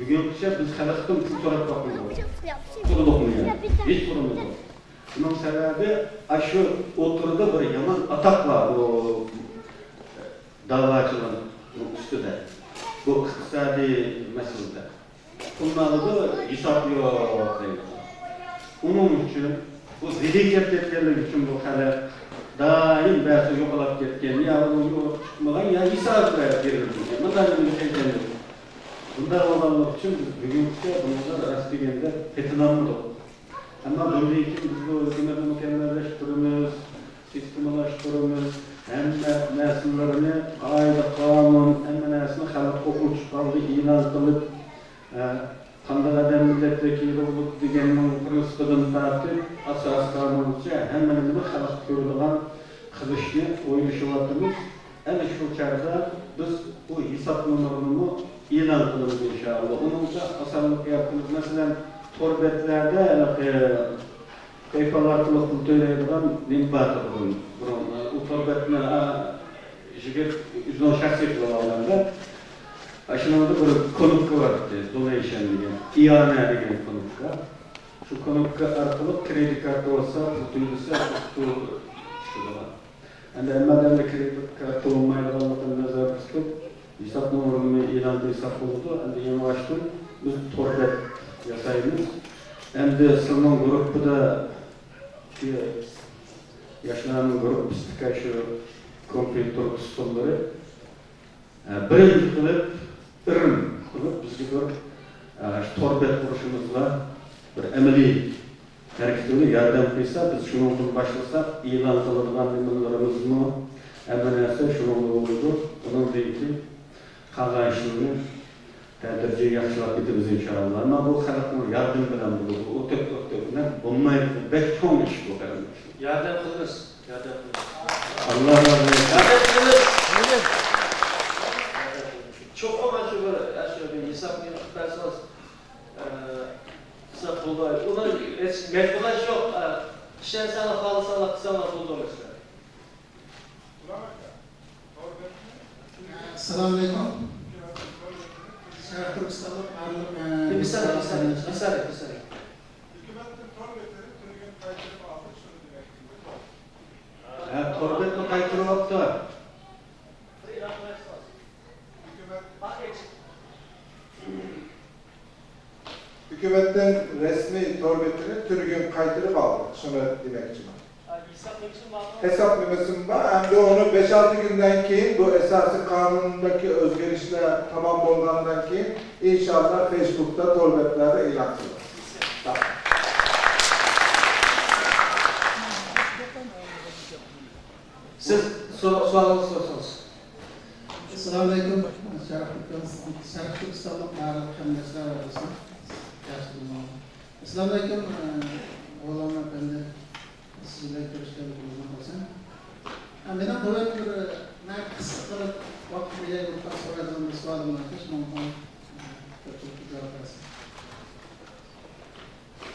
Bugünkü biz halkın pul sorup bakmıyoruz. Pulu dokunmuyor. Hiç kurumuz yok. Bunun sebebi aşı oturda bir yaman atak var bu davacılığın üstüde. Bu iktisadi meselede. Bunları da hesap yok. Onun için bu zidiyyet etkenlik için bu hali daim belki yokalap ketken, ya onu yok çıkmadan ya İsa verildi. Bundan bir şey deniyor. Bunda olanlar için biz bugünkü bunlar rastgele fetinanmadık. Ama böyle için biz bu hükümeti mükemmelleştirmemiz, sistemalaştırmamız, hem nesillerini aile kanun, hem nesillerini halk okul çıkardı, ilan kılıp, Kandara'dan milletvekili olup degenin kırıskıdın tartip, asas kanunca hemen halk görülen kılıçlı oyunuşuvatımız. Yani şu çarda biz bu hesap numarını ilan kılırız inşallah. Onun da asallık yaptığımız mesela torbetlerde kayfalar kılıp kultuyla limbatı bulun. Bu torbetine jigit yüzden şahsiyet olanlarda aşınanda bir konukka var donation diye, iane diye konukka. Şu konukka arkalık kredi kartı olsa, tutuyulursa tutu şurada var. Yani emmeden de kredi kartı olmayla anlatan nazar kısıp, hesap numaramı ilanda hesap oldu. Yani yeni açtım, biz torbet yasayımız. Hem de sınırın grubu da yaşlanan grup, istika şu kompüter stolları. Birinci kılıp, ürün kılıp, bizge bir torbet kuruşumuzla bir emeli hareketini yardım kıysa, biz şunun başlasak, ilan kılınan limanlarımız mı, emenese şunun olurdu. Onun değil ki, kazançlığını tədricə yaxşılaq ediriz inşallah. Ama bu xalqın yardım bilen bulur, o tök-tökünden olmayıp, belki çok iş bu kadar. Yardım kılınız. Yardım kılınız. Allah razı olsun. Yardım kılınız. Çok amaçlı böyle, şöyle bir hesap yaparsanız, kısa bulduğu. Ona mecbulaş yok. İşten sana kalırsan, kısa bulduğu mesela. Assalamu alaikum. Şarkı Türkistan'da ağırlık... Bir saniye. Hükümetin torbetleri Türkiye'nin kaydını aldı, şunu demek. Torbet mi kaytırıp da? Hükümetten resmi torbetini Türkiye'nin kaydını aldı, şunu demek için. Hesap numarasında hem de onu 5-6 günden keyin bu esası kanunundaki özgürlükler tamam olgandan keyin inşallah Facebook'ta torbetlerde ilan kılır. Tamam. Siz sualınızı sorsanız. Assalamu alaikum. Şarkı Türkistan'da ağırlık hamlesler arasında. Assalamu alaikum. Oğlan efendi. Sizlerle görüşlerle bulunmak olsun. Benim böyle bir kısa kalıp vakti yayılıktan sonra da bir sualım var. Mümkün çok cevap versin.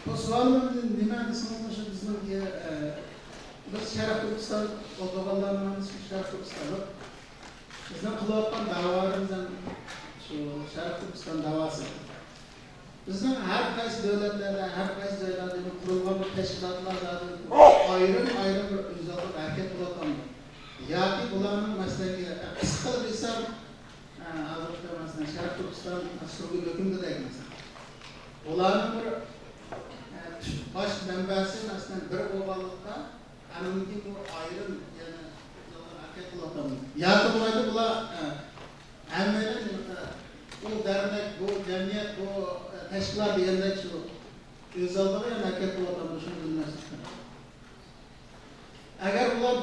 Bu sualımın nimeni sınırlışı bizim diye biz Şarkı Türkistan otogallarından Şarkı Türkistan'ı bizden kılıvattan davalarımızdan şu Şarkı Türkistan davası. Bizden her kaysi devletlerde, her kaysi devletlerde kurulgan bir teşkilatlar zaten ayrım bir özellik hareket bulatandı. Ya ki bulanın mesleki, kısa bir insan Azrıkta mesela Şarkı Türkistan sürgü dökümde de mesela. Bulanın bir baş menbesi mesela bir ovalıkta anımki bu ayrım yani hareket bulatandı. Ya ki bulaydı bula emmenin bu dernek, bu cemiyet, bu teşkilat yerindeki şu özelliği yani hareket bulatandı şunu bilmezsin. Eğer ular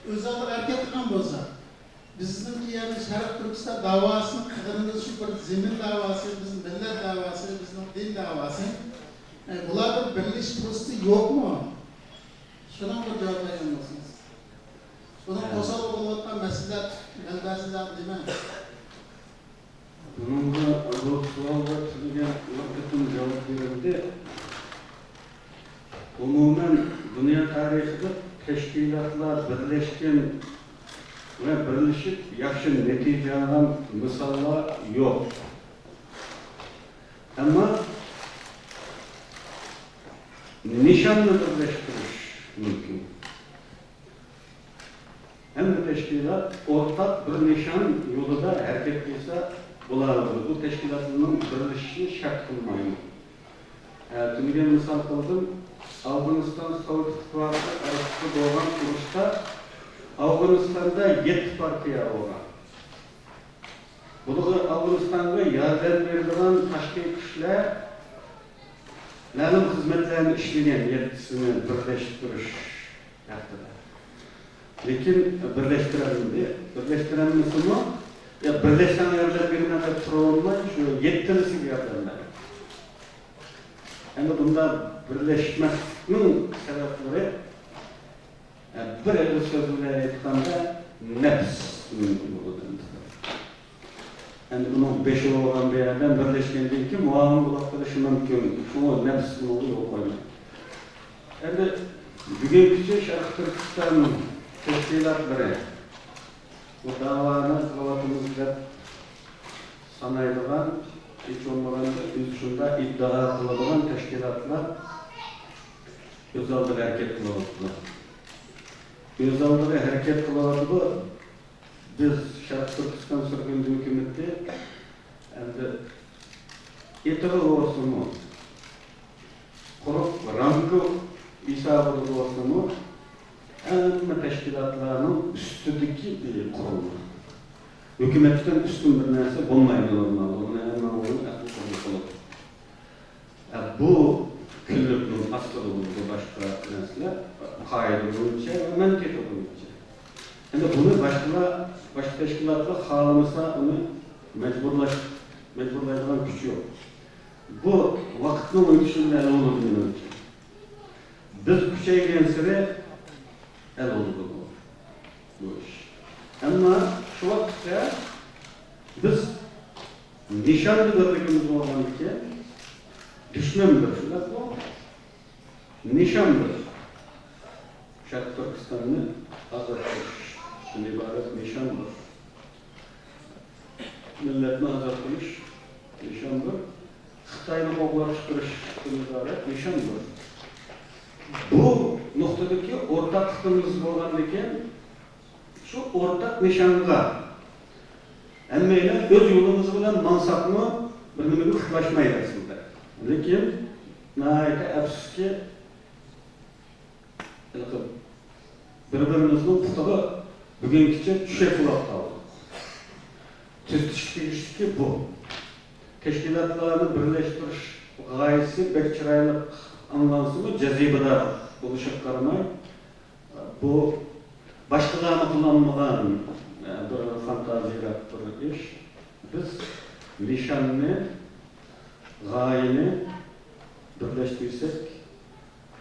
özellik hareket kılan bolsa, bizimki yani Şarkı Türkistan davasının kıdırında şu bir zemin davası, bizim millet davası, bizim din davası. Bular bir birleş fırsatı yok mu? Şuna bir cevap verilmesiniz. Bunun kosal olmaktan mesele elbette değil mi? Bunun da bu sualda sizin vakıtın cevap verildi. Umumen dünya tarihinde teşkilatlar birleşken ve birleşip yaxşı netice alan misallar yok. Ama nişanlı birleştiriş mümkün. Hem de teşkilat ortak bir nişan yolunda hareket etse bulardı. Bu teşkilatının birleşişini şart kılmayın. Tümügen misal kıldım. Afganistan Sovet İttifakı arasında doğan kuruluşta Afganistan'da 7 partiya olgan. Bunu Afganistan'a yardım verilen taşkil kişiler ma'lum hizmetlerini işleyen 7'sini birleştiriş yaptılar. Lekin birleştirenmesi mi? Ya birleşen yerler birine de turulmay, şu 7'si bir yerlerler. Yani bunda birleşmesinin sebepleri bir elde sözüyle aytganda nefs mümkün. Yani bunun 5 olan bir yerden birleşken değil ki muavin bulakları mümkün. Şunu nefs oluyor koyma. Yani bugünkü Şarkı Türkistan teşkilatları bu davanı kılavatımızda sanaylıgan, hiç olmadan üzüşünde iddia kılatılan teşkilatlar gözaltı hareket kılavattılar. Gözaltı hareket kılavattılar. Biz Şarkı Türkistan sürgünlü hükümeti etiği olsun mu? Kurup rankı isabı olsun mu? Emme teşkilatlarının üstündeki bir kurum. Hükümetten üstün bir nerse bulmayın normal. Onu emme onun aklı konusu. Bu küllüklüğün aslı bu başka nesle, kaide olunca ve menket olunca. Yani bunu başka teşkilatlar halamasa onu mecburlayılan güç yok. Bu vakitli uyuşun el olur benim için. Biz güçe gelsene el oldu bu iş. Ama şu vakitte biz nişanlı birlikimiz olan ki düşmandır şuna bu. Nişandır. Şarkı Türkistan'ı azaltmış. İbaret nişandır. Milletini azaltmış. Nişandır. Xitaylı oğlaştırış ibaret nişandır. Bu noktadaki ortaklıkımız olandaki şu ortak nişanlığa emmeyle öz yolumuzu bilen mansapını birbirine kıtlaşmayı aslında. Lekin nihayete afsuski birbirimizin tutuğu bugünküçe düşe kulak kaldı. Tüstüştürüştü ki bu. Teşkilatlarını birleştiriş gayesi bekçiraylık anlansımı cezibede oluşup karamay. Bu başkalarını kullanmadan bir fantaziyalar bir iş. Biz nişanını, gayeni birleştirsek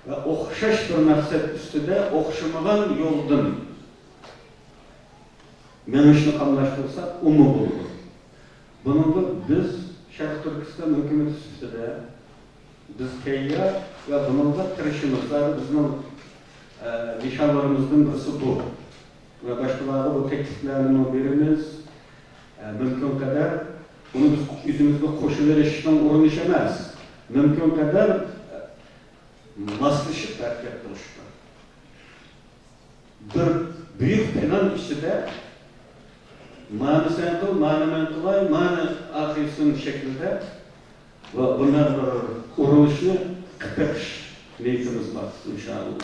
ve okşaş bir maksat üstünde okşamadan yoldan menişini kamlaştırsak umu bulur. Bunun biz Şarkı Türkistan hükümeti üstünde biz teyya ve bunun da tırışımızlar bizim nişanlarımızdan birisi bu. Ve başkaları bu tekliflerini birimiz mümkün kadar bunu biz yüzümüzde koşuverişten orun işemez. Mümkün kadar naslaşıp hareket kılıştı. Bir büyük plan içinde mani sentul, mani mentulay, mani akılsın şeklinde ve bunlar uruluşunu kıpırış niyetimiz var inşallah.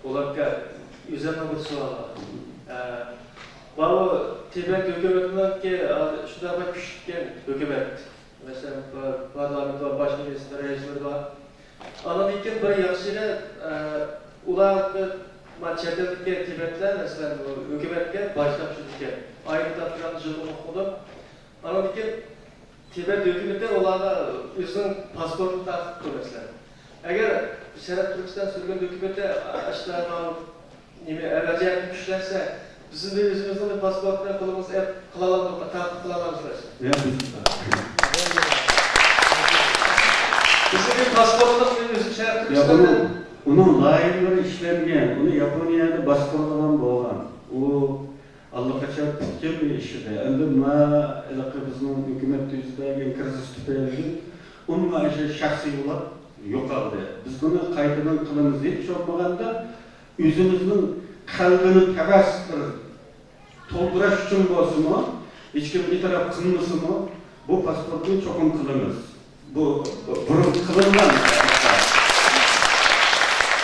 Olakka üzerine bir soru var. Bu Tibet hükümetinden ki şurada bak küçükken hükümet. Mesela parlamento var, başka bir reisleri var. Ama dikken bir yaxşıyla ular çeteldeki Tibetler mesela hükümetke başlamış dikken. Aynı taraftan жылы okudu. Ama dikken Tibet hükümeti onlarla üzerine pasportunu takıp mesela. Eğer Şarkı Türkistan sürgün hükümeti aşağıdan alıp evvelce güçlerse bizim de yüzümüzün pasportuna kolumuz hep kılalandık, takip kılalanmışlar. Bizim bir pasportla yüzüm Şarkı Türkistan'da... Onun layıkları işlenmeyen, onu Japonya'da bastırılan bu olan. O Allah kaçar fikir bir işi de. Önde bizim hükümet yüzündeki kriz tüpeydi. Onun şahsi olarak yok aldı. Biz bunu kaydıdan kılımız hiç olmaganda yüzümüzün kalbini tebastır tolduraş için bolsun mu, hiç kim bir taraf kılması mı, bu pasportunu çokum kılımız. bu burun kılıngan.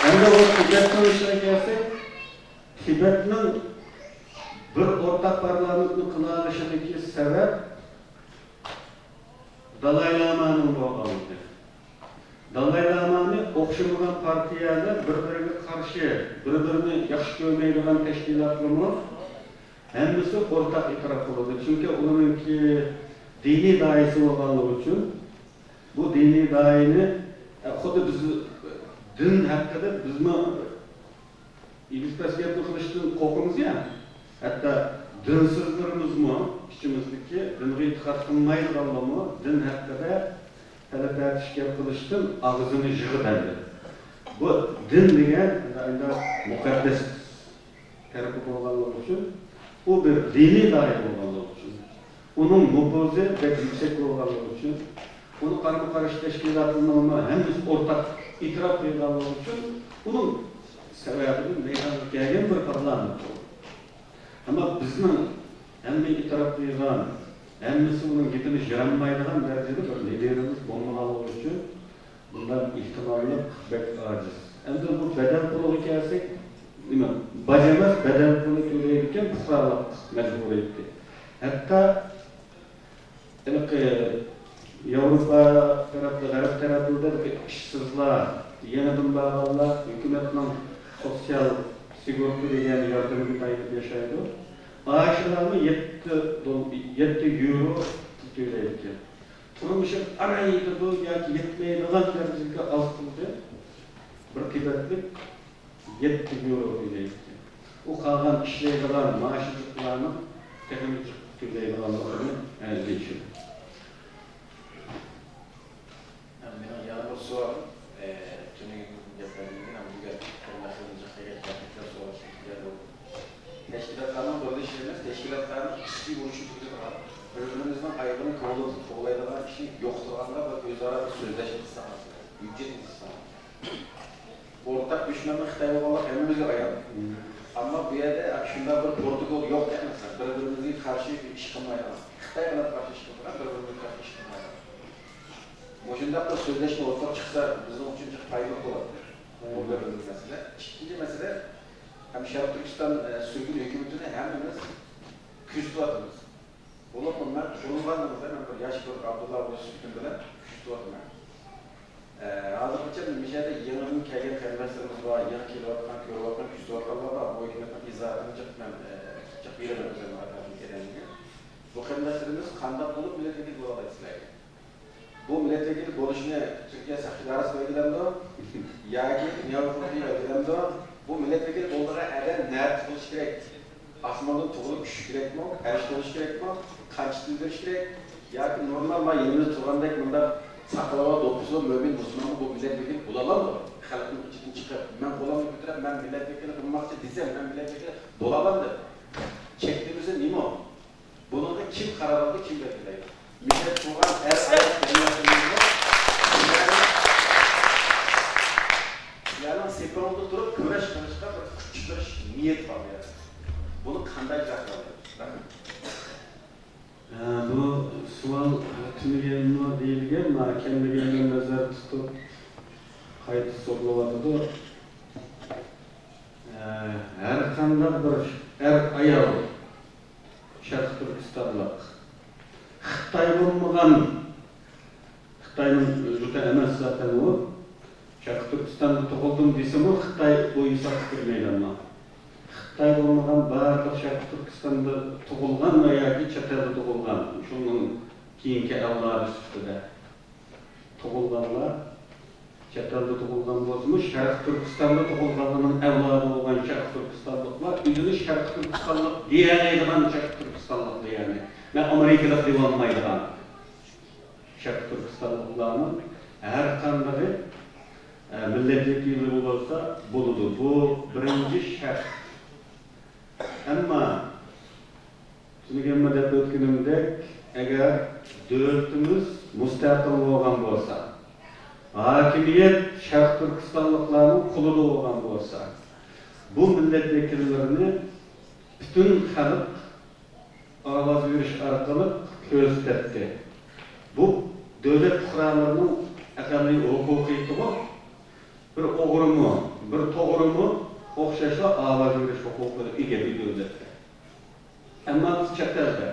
Hem de o Tibet'in işine gelsek, Tibet'in bir ortak parlamentini kılalışındaki sebep Dalai Lama'nın doğalıdır. Dalai Lama'nı okşamagan partiyada birbirine karşı, birbirini yaxşı görmeydiğen teşkilatlarımız hemmisi ortak itiraf oldu. Çünkü onunki dini daisi olanlığı için bu dini daini xuddi biz din hakkında bizmi ilgispesiyatni qilishdan qo'rqamiz ya. Hatta dinsizlarimizmi ichimizdagi dinga e'tiqod qilmaydiganlarmi din haqida talab etishga qilishdan og'zini yig'itadi. Bu din degan muqaddas tarafi bo'lganligi uchun u bir diniy doira bo'lganligi uchun uning nufuzi pek yuksak bo'lganligi uchun uni qarama-qarshi tashkilotlarning hammasi o'rtak e'tirof qilganligi uchun uning sababini meydonga kelgan bir parlament bo'ldi. Ama bizning hamma e'tirof qilgan, hammasi uning gapini yaranmaydigan darajada bir liderimiz bo'lmaganligi uchun bundan ehtimollik bek ojiz. Endi bu badal puliga kelsak, nima? Bajamas badal puli to'laydigan fuqarolik majburiyati. Hatto Yevropa tarafida, G'arb tarafida ishsizlar, yenidan bog'lanlar, hukumatning sotsial sigorta degan yordamiga tayanib yashaydi. Maaşlarını 7 euro to'laydi. Turmushi araydi bu yoki yetmaydigan darajaga ortdi. Bir Tibetlik 7 euro to'laydi. U qolgan ishlaydigan maaşlarni texnik to'laydiganlarni aytishdi. Benim yanımda su var. Tüm yapılarımın ama bu kadar tekrar sonra teşkilatlarının böyle işlerimiz, teşkilatların kişi vuruşu tutuyor var. Birbirimizden ayrılığını kovalaydıran kişi yoksulanda ve özara bir sözleşme isteması, ücret isteması. Ortak düşmanlık Xitay olarak hepimizle ayarlı. Ama bu yerde şunda bir protokol yok değil mi? Birbirimize karşı bir iş kılmayalım. Xitay'a karşı iş kılmayalım, birbirimize karşı iş kılmayalım. Boşunda bir sözleşme ortak çıksa bizim için çok faydalı olabilir. Bu birbirimiz mesele. İkinci mesele, hem Şarkı Türkistan sürgün hükümetine hemimiz küstüvatımız. Bunu bunlar, bunun var mı? Ben yaş bir Abdullah Boş hükümdüler, küstüvatımlar. Hazır geçen bir şeyde yanının kelgen kayınveslerimiz var, yan kilovattan, kilovattan, küstüvatlarla var. Bu hükümetin izahını çok bilemem üzerine arkadaşım gelenliği. Bu kayınveslerimiz kandak olup milletvekili olabilsizler. Bu milletvekili oluşunu Türkiye Sakıdarası belgelendi o, yaki Niyavrufi belgelendi o. Bu milletvekili olduğuna eden nerede tutuluş gerek? Asmanın tuğulup düşük gerek mi? Erişte oluş gerek mi? Kaç tüydürüş gerek? Yani normal ma yerimizde tuğandaki bunda sakalava dokuzlu mümin Müslümanı bu milletvekili bulamam mı? Halkın içinden çıkıp, ben bulamam götürüp, ben milletvekili bulmak için dizem, ben milletvekili bulamamdı. Çektiğimizde neyim o? Bunun da kim karar aldı, kim belirledi? Millet tuğan her ayet denilmesinde yani sektöründe durup güreş konuşta bir çıkış niyet var yani. Bunu kanday cevaplayalım. Bu sual tümegenli deyilgen, kendine nazar tutup kayıt soğuladı. Her kanda bir ayal Şarkı Türkistanlık. Xitay olmagan, Xitay'ın juda emas zaten o. Şarkı Türkistan'da to'g'ildim desem o Xitay bu hesap kirmaydi ama. Xitay olmagan barliq Şarkı Türkistan'da tug'ilgan va yoki chet elda tug'ilgan, shundan keyingi avlod ustida tug'ilganlar chet elda tug'ilgan bo'lsa, Şarkı Türkistan'da tug'ilganlarning avlodi bo'lgan Şarkı Türkistanliklar o'zini Şarkı Türkistanlik deyalaydigan Şarkı Türkistanlik deyani. Ben Amerika'da devalmaydigan Şarkı Türkistanliklarning her qanday milletvekili olursa buludu. Bu birinci şart. Ama tutuganma deb o'tganimdek, agar davlatimiz mustaqil bo'lgan bo'lsa, hokimiyat Sharq Turkistonliklarning qo'lida bo'lgan bo'lsa, bu milletvekillarini butun xalq ovoz berish orqali ko'rsatdi. Bu devlet fuqarolarının aqalli huquqiyeti var. Bir o'g'rimi, bir to'g'rimi o'xshashla ovoz berish huquqiga ega bir devletda. Ammo biz chet elda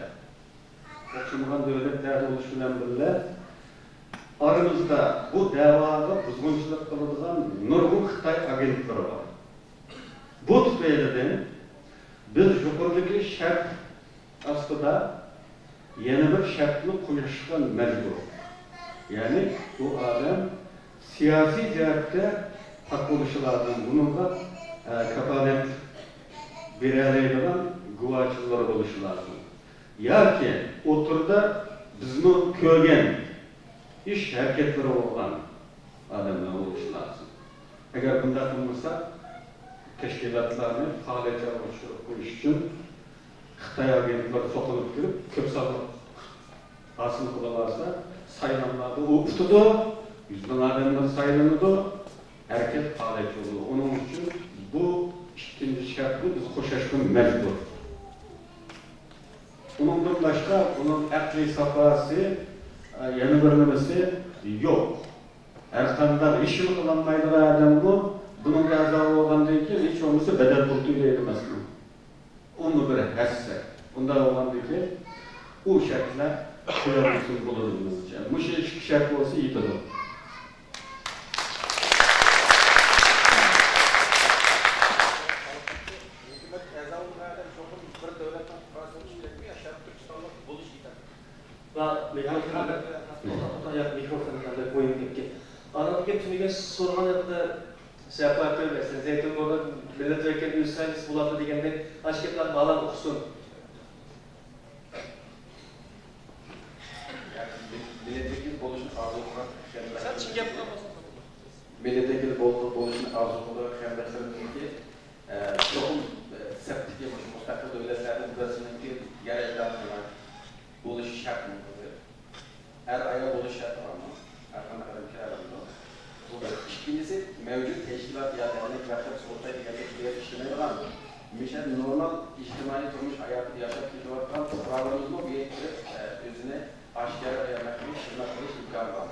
o'xshamagan devletlarda bo'lish bilan birga aramızda bu davaga buzg'unchilik qiladigan nurg'un Xitoy agentlari bor. Bu tufaylidan biz yuqoridagi shart ostida yana bir shartni qo'yishga majbur. Ya'ni bu odam siyosiy jihatda haq bo'lishi lozim. Bunga kafolat beradigan guvohchilar bo'lishi lozim. Yoki o'tirda bizni ko'rgan ish harakatlari bo'lgan odamlar bo'lishi lozim. Agar bunday qilmasa, tashkilotlarni faoliyatga qo'shish uchun Xitoy agentlari so'qilib kirib, ko'p sonli hosil qila olsa, saylanlarda o'qitadi, yuzdan odamlar saylanadi, harakat faoliyat bo'ladi. Uning uchun bu ikkinchi shartni biz qo'shishga majbur. Undan boshqa uning aqliy safhasi yana bir nimasi yo'q. Har qanday ish qilolmaydigan odam bu, buning azobi bo'lgandan keyin hech bo'lmasa badal pul to'laydi emasmi? Onu bir hassa. Unda bo'lgandan keyin u shartlar qo'yilsin bo'ladi bizcha. Mush ikki shart bo'lsa yetadi. Hükümet ezalarında çok bir devletten fazla işletmiyor. Şarkı Türkistan'da buluş gider. Va mikrofonlarga qo'yib ketgan. Anaqga tuniga so'raganda Şahap Körmesi'nin Zeytinburnu'da milletvekili Hüseyin Bulatlı degende aşketler bağlam okusun. Milletvekili oluşun arzu olarak Sen çiğ yapamazsın. milletvekili oluşun arzu olarak hemdeklerinki çok septik yapmış müstakil devletlerden burasındaki yer evlatlılar buluş şart mı? Her aya buluş şart var mı? Arkana kadar bir kere var. İkincisi mevcut teşkilat ya dernek ve şahıs ortaya gelip bir işlemeye var mı? Mişen normal içtimai turmuş hayatı yaşap gidiyorken kurallarımızla bir ettirip özüne aşikara ayarlamayı şırnak kılış imkanı var.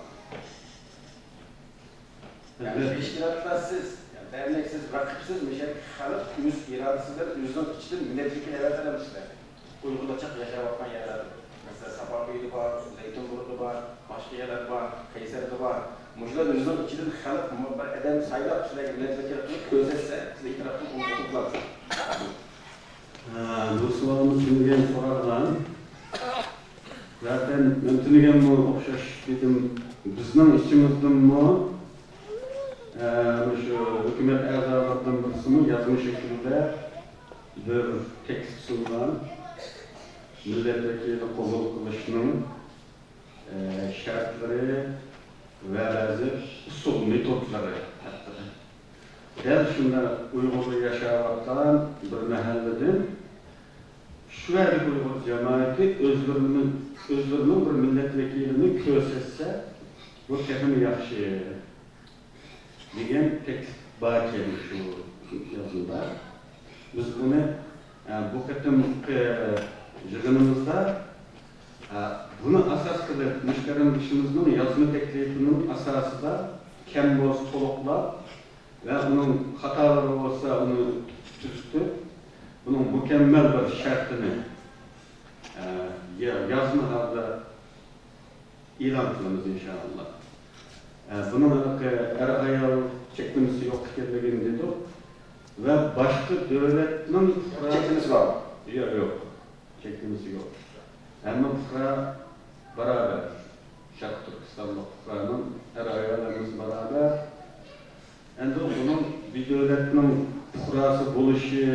Yani teşkilatsız, yani derneksiz, rakipsiz mişen kalıp yüz iradesidir, yüzden içidir milletvekili evet edemişler. Uygulayacak yaşamaktan yerler. Mesela Sapanbeyli var, Zeytinburnu var, başka yerler var, Kayseri'de var. Muşlar yüzden içidir kalıp eden sayılar sürekli milletvekili közetse size itirafını unuttuklar. Bu sualımız tünigen sorarlar. Zaten tünigen mi okşaş dedim, bizden içimizden mi şu hükümet erzağlardan birisini yazma şekilde bir tekst sunulan milletvekili kabul kılışının şartları ve bazı usul metotları hatta. Her şunda Uygurlu yaşamaktan bir mahalleden şu erik Uygur cemaati özlerinin bir milletvekilini kösetse bu kefimi yaxşı degan tekst var keldi şu yazıda. Biz bunu bu qatimki yig'inimizda bunu asas qilib mushtaramishimizning yozma taklifining asosida kam bo'lsa to'liqlab va uning xatolari bo'lsa uni tuzitib buning mukammal bir shartini yozma holda e'lon qilamiz inshaalloh. Bunun er ayol cheklimisi yo'q ekanligini dedik va boshqa davlatning Çekiniz var mı? yo'q, cheklimisi yo'q. Hamma fuqaro barobar. Sharq Turkistonlik fuqaroning er ayolimiz barobar. Endi buning bir davlatning fuqarosi bo'lishi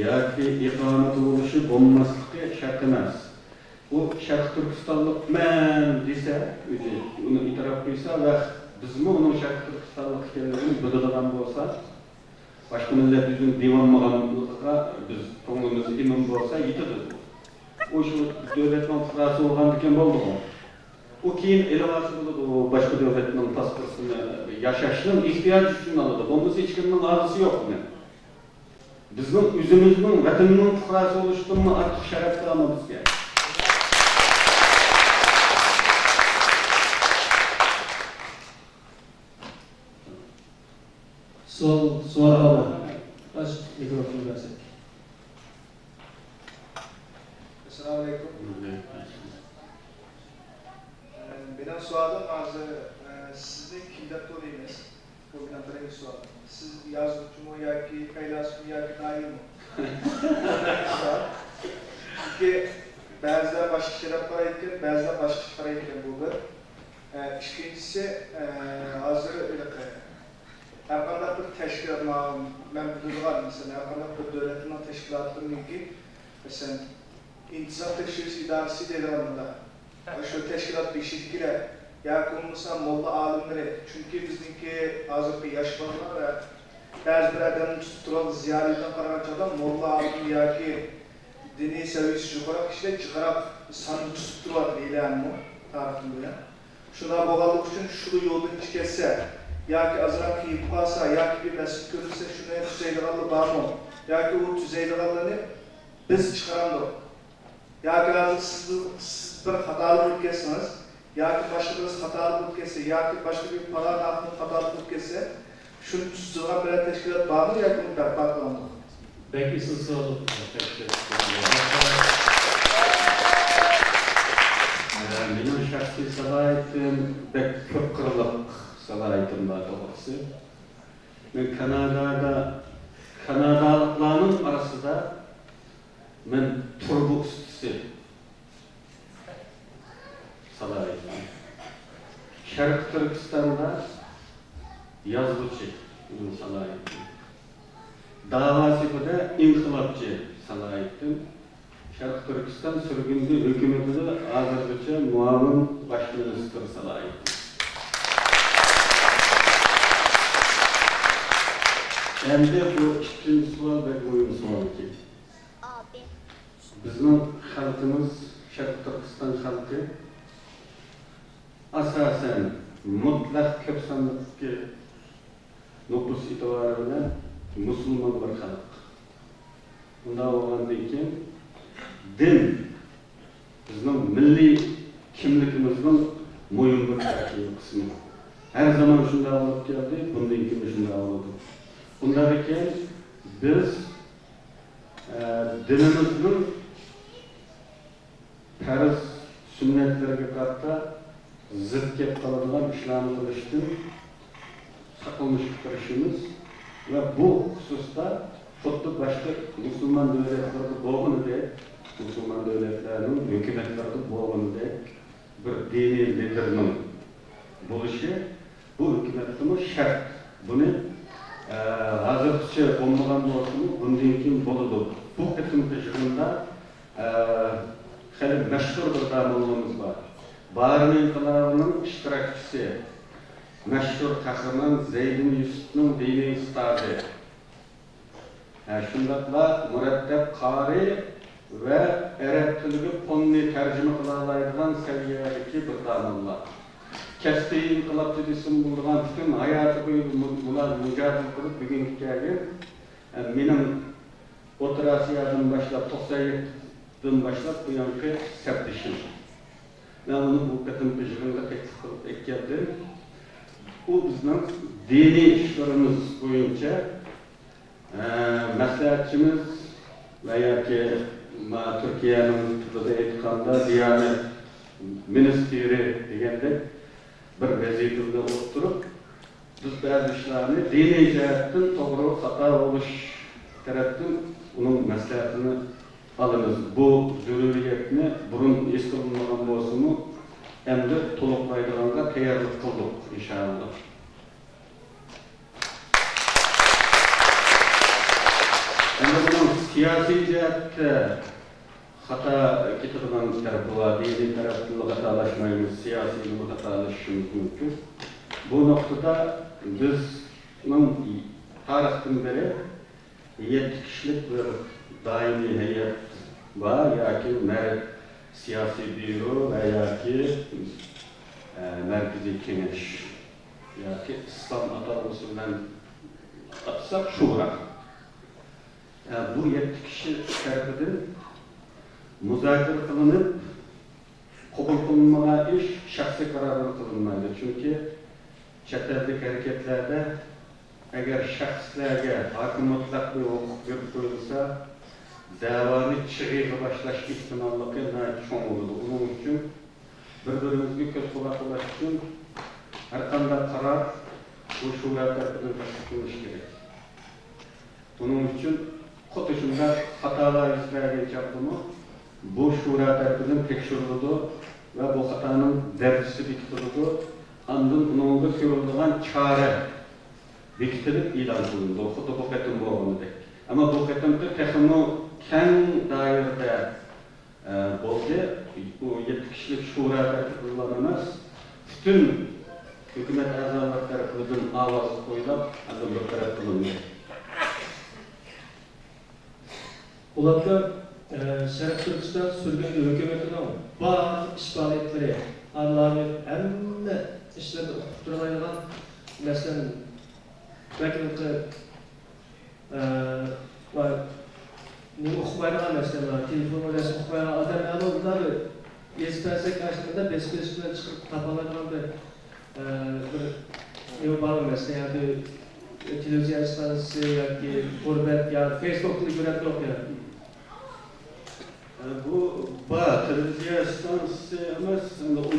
yoki iqomati bo'lishi bo'lmasligi shart emas. Bu Sharq Turkistonlik men desa, o'zi uni e'tirof qilsa va bizmi uning Sharq Turkistonlik ekanligini biladigan bo'lsa, boshqa millat uchun devolmaganligiga biz ko'nglimiz imin bo'lsa yetadi. O şu devletman fuqarosi bo'lgandan bo'ldi. O keyin ilovasi bo'ladi, o boshqa davlatning pasportini yashashning ehtiyoji uchun oladi. Bo'lmasa hech kimning orzusi yo'q buni. Bizning o'zimizning vatanning fuqarosi bo'lishdan ortiq sharaf qilamiz bizga. Sual baş mikrofonu versek. Assalamu alaikum. Benim sualım azı sizin kimden dolayınız? Bu benim birinci sualım. Siz yazgıcı mı ya ki kaylasçı mı ya ki dair mi? Çünkü bazılar başka şaraplara etken, bazılar başka şaraplara etken bu bir. İkincisi hazır öyle Erkanlar bir teşkilat, ben bildiğim mesela Erkanlar bir devletin teşkilatının ilgi mesela İntizam Teşhirisi İdaresi devranında şu teşkilat bir şirkile ya konulsa molla alimleri çünkü bizdeki hazır bir yaş varlar ve bazı bir adamın tutulan ziyaretten karançadan molla alim ya ki dini seviyesi yukarı kişiler çıkarak sanı tuttular ilan mı tarafında. Şuna bağlılık için şu yolun hiç kesse ya ki azrak ki yıkmasa ya ki bir nasip görürse şuna tüzeyliğalı var mı? Ya ki o tüzeyliğalarını biz çıkarandır. Ya ki lazım siz bir hatalı ülkesiniz, ya ki başka birisi hatalı ülkesi, ya ki başka bir para dağıtının hatalı ülkesi, şunu tüzüğe böyle teşkilat bağlı ya ki bunu berbat kılandır. Belki siz sorun. Benim şahsi salahiyetim pek çok kırılık salahiyetim var doğrusu. Ben Kanadalıların arasında ben turbo üstüsü salahiyetim. Şarkı Türkistan'da yazgıcı salahiyetim. Davası'da inkılapçı salahiyetim. Şarkı Türkistan sürgünlü hükümetinde azırgıca muavin başminister salahiyetim. Hem de bu ikinci sual ve oyun sual ki. Bizim halkımız, Şarkı Türkistan halkı asasen mutlak köpsanlıklı nüfus itibarıyla Müslüman bir halk. Bunda olan için din bizim milli kimlikimizin mühim bir kısmı. Her zaman şunda olup geldi, bundan kimi şunda oldu. Bundaki biz dinimizin farz sünnetlerine karşı zıt kep kalınan işlerini kılıştın, sakılmış kırışımız ve bu hususta çok başka Müslüman devletleri boğunu de, Müslüman devletlerinin hükümetleri boğunu de bir dini liderinin buluşu, bu hükümetimiz şart. Bunu hazırlıkçı olmadan olsun, bundan kim buludu. Bu kısım dışında meşhur bir damılığımız var. Bahar İnkılabı'nın iştirakçısı, meşhur kahraman Zeydin Yusuf'un dini üstadı. Şundakla mürettep kari ve Arap tilini ponni tercüme kılalaydıgan seviyedeki bir damıllar. Kesbi inkılapçı isim bulduğun bütün hayatı boyu bunlar mücadele kurup bugünkü geldi. Benim Orta Asya'dan başlayıp 97'den başlayıp bu yankı septişim. Ben onu bu kadın pejirinde teklif kılıp ekledim. Bu bizim dini işlerimiz boyunca məsləhətçimiz veya ki Türkiye'nin tutuda etikanda Diyanet Ministeri degende bir vazifede oturup biz bazı işlerini dini cihetten doğru hata oluş taraftan onun məsləhətini alınız. Bu zürüriyetini burun eskilmeden bolsumu hem de toluklaydıqanğa tayarlık kıldık inşallah. Bunun siyasi cihette hata getirdiğimiz tarafı var, dini tarafında hatalaşmayımız, siyasi bir hatalaşışımız mümkün. Bu noktada bizim tarihten beri 7 kişilik bir daimi heyet var, ya ki siyasi büro veya ki merkezi kengeş, ya ki İslam ata usulünden atsak şura. Bu 7 kişi tarafından müzakere kılınıp kabul kılınmalı iş şahsi kararı kılınmalı. Çünkü çeteldeki hareketlerde eğer şahslarga hakimiyetli hukuk verip koyulsa, davayı çıgıyla başlaş ihtimallıkı çoğun olur. Onun için bir-birimizge köz kulak ulaş için her kanda karar bu şura tarafından tasdiqlanish gerek. Bunun için kotuşunda hatalar izlerge çapımı bu şura tarafından tekşürüldü ve bu hatanın derecesi bikitildi. Andın bunun görüldüğün çare bikitilip ilan kılındı. Okudu bu ketim bu olmadı. Ama bu ketimde tekimi keng dairede oldu. Bu 7 kişilik şura tarafından bütün hükümet azaları tarafından avazı koyulap, adım bir taraf kılındı. Ularda Şərq Türkistan sürgün hükümetinin bazı iş faaliyetleri, Allah'ın emme işlerde tutulayılan mesela belki ne okumayla mesela telefon öylesi okumayla adamlarla onları yesperse karşılığında besbelişinden çıkıp tapalarından bir ne var mesela yani televizyon istasyonu ya ki gurbet ya Facebook'ta gören yok ya. Bu televizyon istasyonu ama onu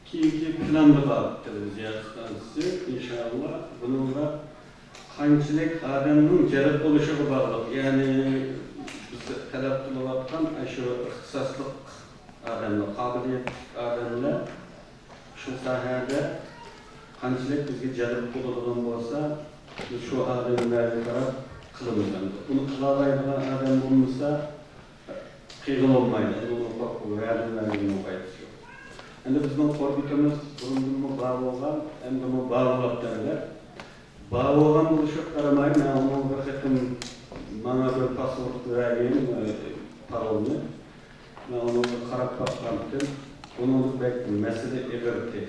ki planda var televizyon istasyonu inşallah bununla hançilik adamın celep oluşuna bağlı. Yani biz talep kılıvatkan şu ihtisaslık adamla, kabiliyet adamla şu sahada hançilik bizge celep kılıvatkan olsa şu adamlarla taraf kılınırdı. Bunu kılalaydıgan adam olmasa kıyıl olmaydı. Onu korku ve adamlarla yine faydası yok. Yani bizim korkutumuz burunduğumu bağlı olan hem de bu bağlı olan derler. Bağlı olan buluşup karamayın, ben onu bırakıp bana bir pasport vereyim, parolunu. Ben onu karap bakmamıştım. Onu bekledim, mesele everti.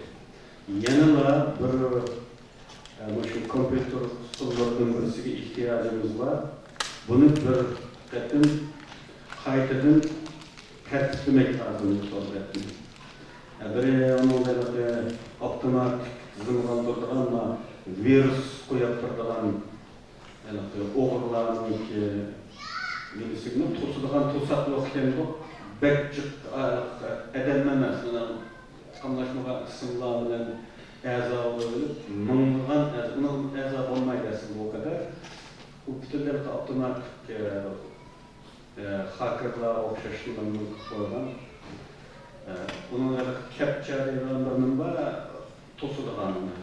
Yanıla bir şu kompütür sorularının birisiyle ihtiyacımız var. Bunu bir ketim kayıtının tertiplemek lazım sohbetini. Biri onun böyle optimal zımrandırdıran ama virüs koyaptırdıran oğurlarının ki birisinin tutulduğun tutsaklık kendi bekçik edilmemez. Anlaşmağa ısınlarla əza olabilir. Mınğan bunun əza olmaydı aslında o kadar. Bu bütünler otomatik hakerlar okşaştırmanın koyulan bunun capture edilenlerinin var tosudağanını.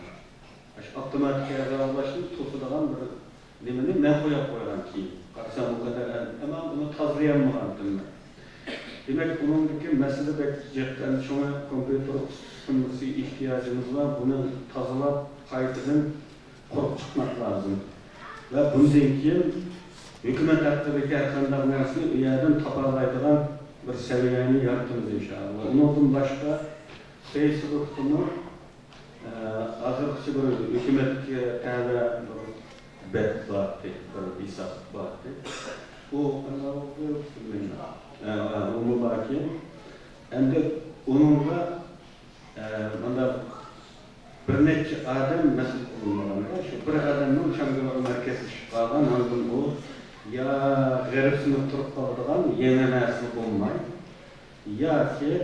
Otomatik əza ulaştı tosudağan bir nemini ben koyulan ki. Karşısam o kadar ama bunu tazlayamadım. Demek bunundaki mesele bekçekten sonra kompütür sunması ihtiyacımız var. Bunu tazalap kaydının korkup çıkmak lazım. Ve bundan keyin hükümet hakkındaki erkanlar nersini bir yerden taparlaydıgan bir seviyeni yaratırız inşallah. Ondan başka Facebook'unu azırkçı bir hükümetke tane bet vardı, bir hesap vardı. O anlamda onu bakayım. Hem de onunla bana bir neçe adam nasıl kullanılıyor? Şu bir adamın şangıları merkezi çıkardan anladım o ya garip sınıf turup kaldıran yeni nesli olmay ya ki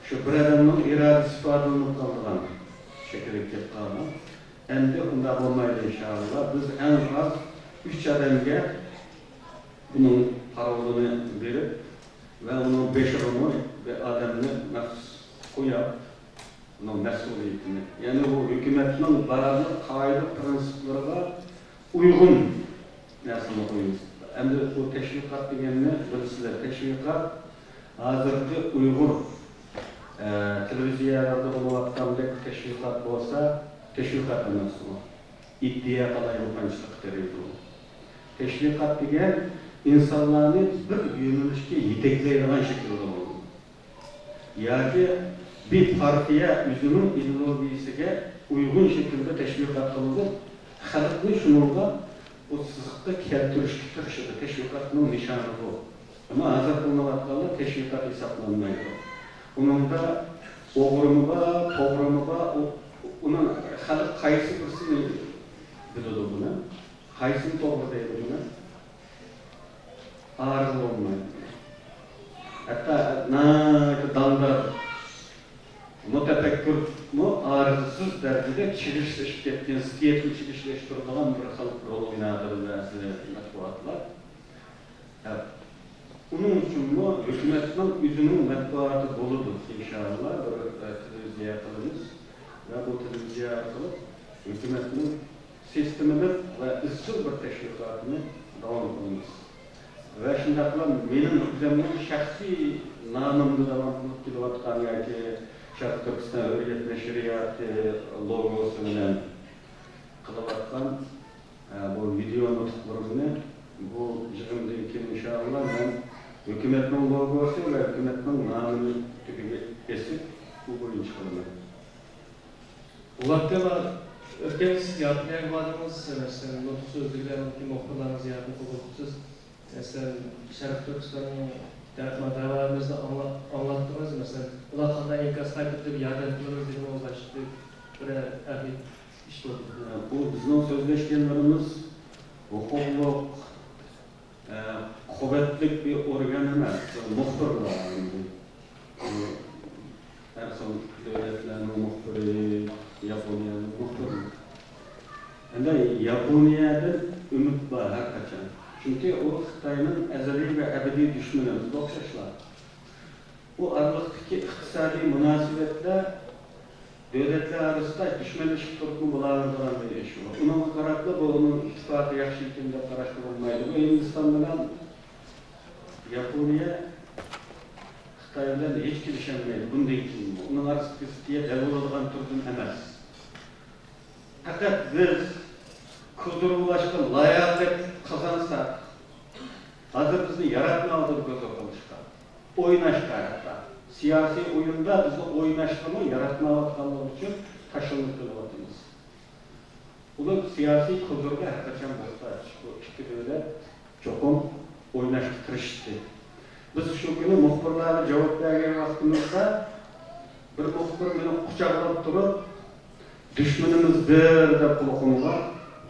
şu bir adamın iradesi fazlalığını kaldıran şekilde kaldıran hem de onda olmaydı inşallah. Biz en az 3 adamga bunun parolunu verip ve onun 5 onu ve adamını koyup bunun mesuliyetini. Yani bu hükümetin bazı kaide prensiplerine uygun nesline koyuyoruz. Hem de bu teşvikat degenine birisiyle teşvikat hazırda uygun televizyalarda olavattamdaki teşvikat olsa teşvikat nasıl? İddia kalay yapançılık deriydi o. Teşvikat degen insanlarını bir yönelişke yetekleydiğin şekilde olmalı. Yani bir partiye özünün ideolojisine uygun şekilde teşvikat kılınır. Halkını şununla o sızıkta keltirişki tırışıdı. Teşvikatının nişanı bu. Ama hazır kılmalatlarla teşvikat hesaplanmaydı. Onun da oğrumu var, toğrumu var, Onun halk kayısı birisini biladi buni. Qaysini to'g'ri deydi buni? Arz olmaydi. Hatta dalda mutafekkir mu arzısız derecede çelişleşip ketken, stiyetli çelişleştirdiğin bir halk rol oynadığı matbuatlar. Onun için bu hükümetin yüzünün matbuatı doludur inşallah. Televizyon yapılırız ve bu televizyon yapılıp hükümetin sistemini ve ıssız bir teşvikatını devam ediniz. Ve şimdi akılım benim hükümetin şahsi namımda devam edip gidivatkan ki Şarkı Türkistan Öğretmen Şeriatı logosu bilen kılıvatkan bu video nutuklarını bu yığındaki inşallah ben hükümetin logosu ve hükümetin namını tüküge esip bu boyunca kılımı. Bu vakti var. Ötken siz yardım yapmadınız. Mesela notu sözlüklerin ki muhbirleriniz yardım kılıyorsunuz. Mesela Şarkı Türkistan'ın davalarımızda anlattınız mesela. Ular qanday enkaz qaytib yardım qilamiz degan o'ylashdi. Bir ahid ish bo'ldi. Bu bizning so'zlashganlarimiz huquqliq quvvatli bir organ emas, muxbirlar. Her son devletlerin muxbiri, Yaponiyaning muxbiri. Endi Yaponiyadan umid bor har qachon. Çünkü o Xitayning azaliy ve ebedi düşmanı o'xshashlar. Bu aralıktaki iktisadi münasebetler devletler arasında düşmanlaşıp turibmi bo'laveradigan bir ish bor. Unga qarab bu onun ittifoqi yaxshi ekan deb qarashga bo'lmaydi. Bu Hindiston bilan Yaponiya Xitoy bilan hech kelisholmaydi. Bundan keyin uning arasida davoladigan turdan emas. Fakat biz kudurulashga layoqlik kazansak, hazır bizni yaratmalıdır göze konuşka. Oynaşka hatta. Siyasi oyunda bizi oynaşkını yaratmalıdır için taşınlık kılvatımız. Bunu siyasi kudurga hakikaten muhtaç. Bu iki böyle çokum oynaştırıştı. Biz şu günü muhbirlerine cevap vergen vaktimizde bir muhbir beni kucaklayıp durup düşmanımız bir de kulukumda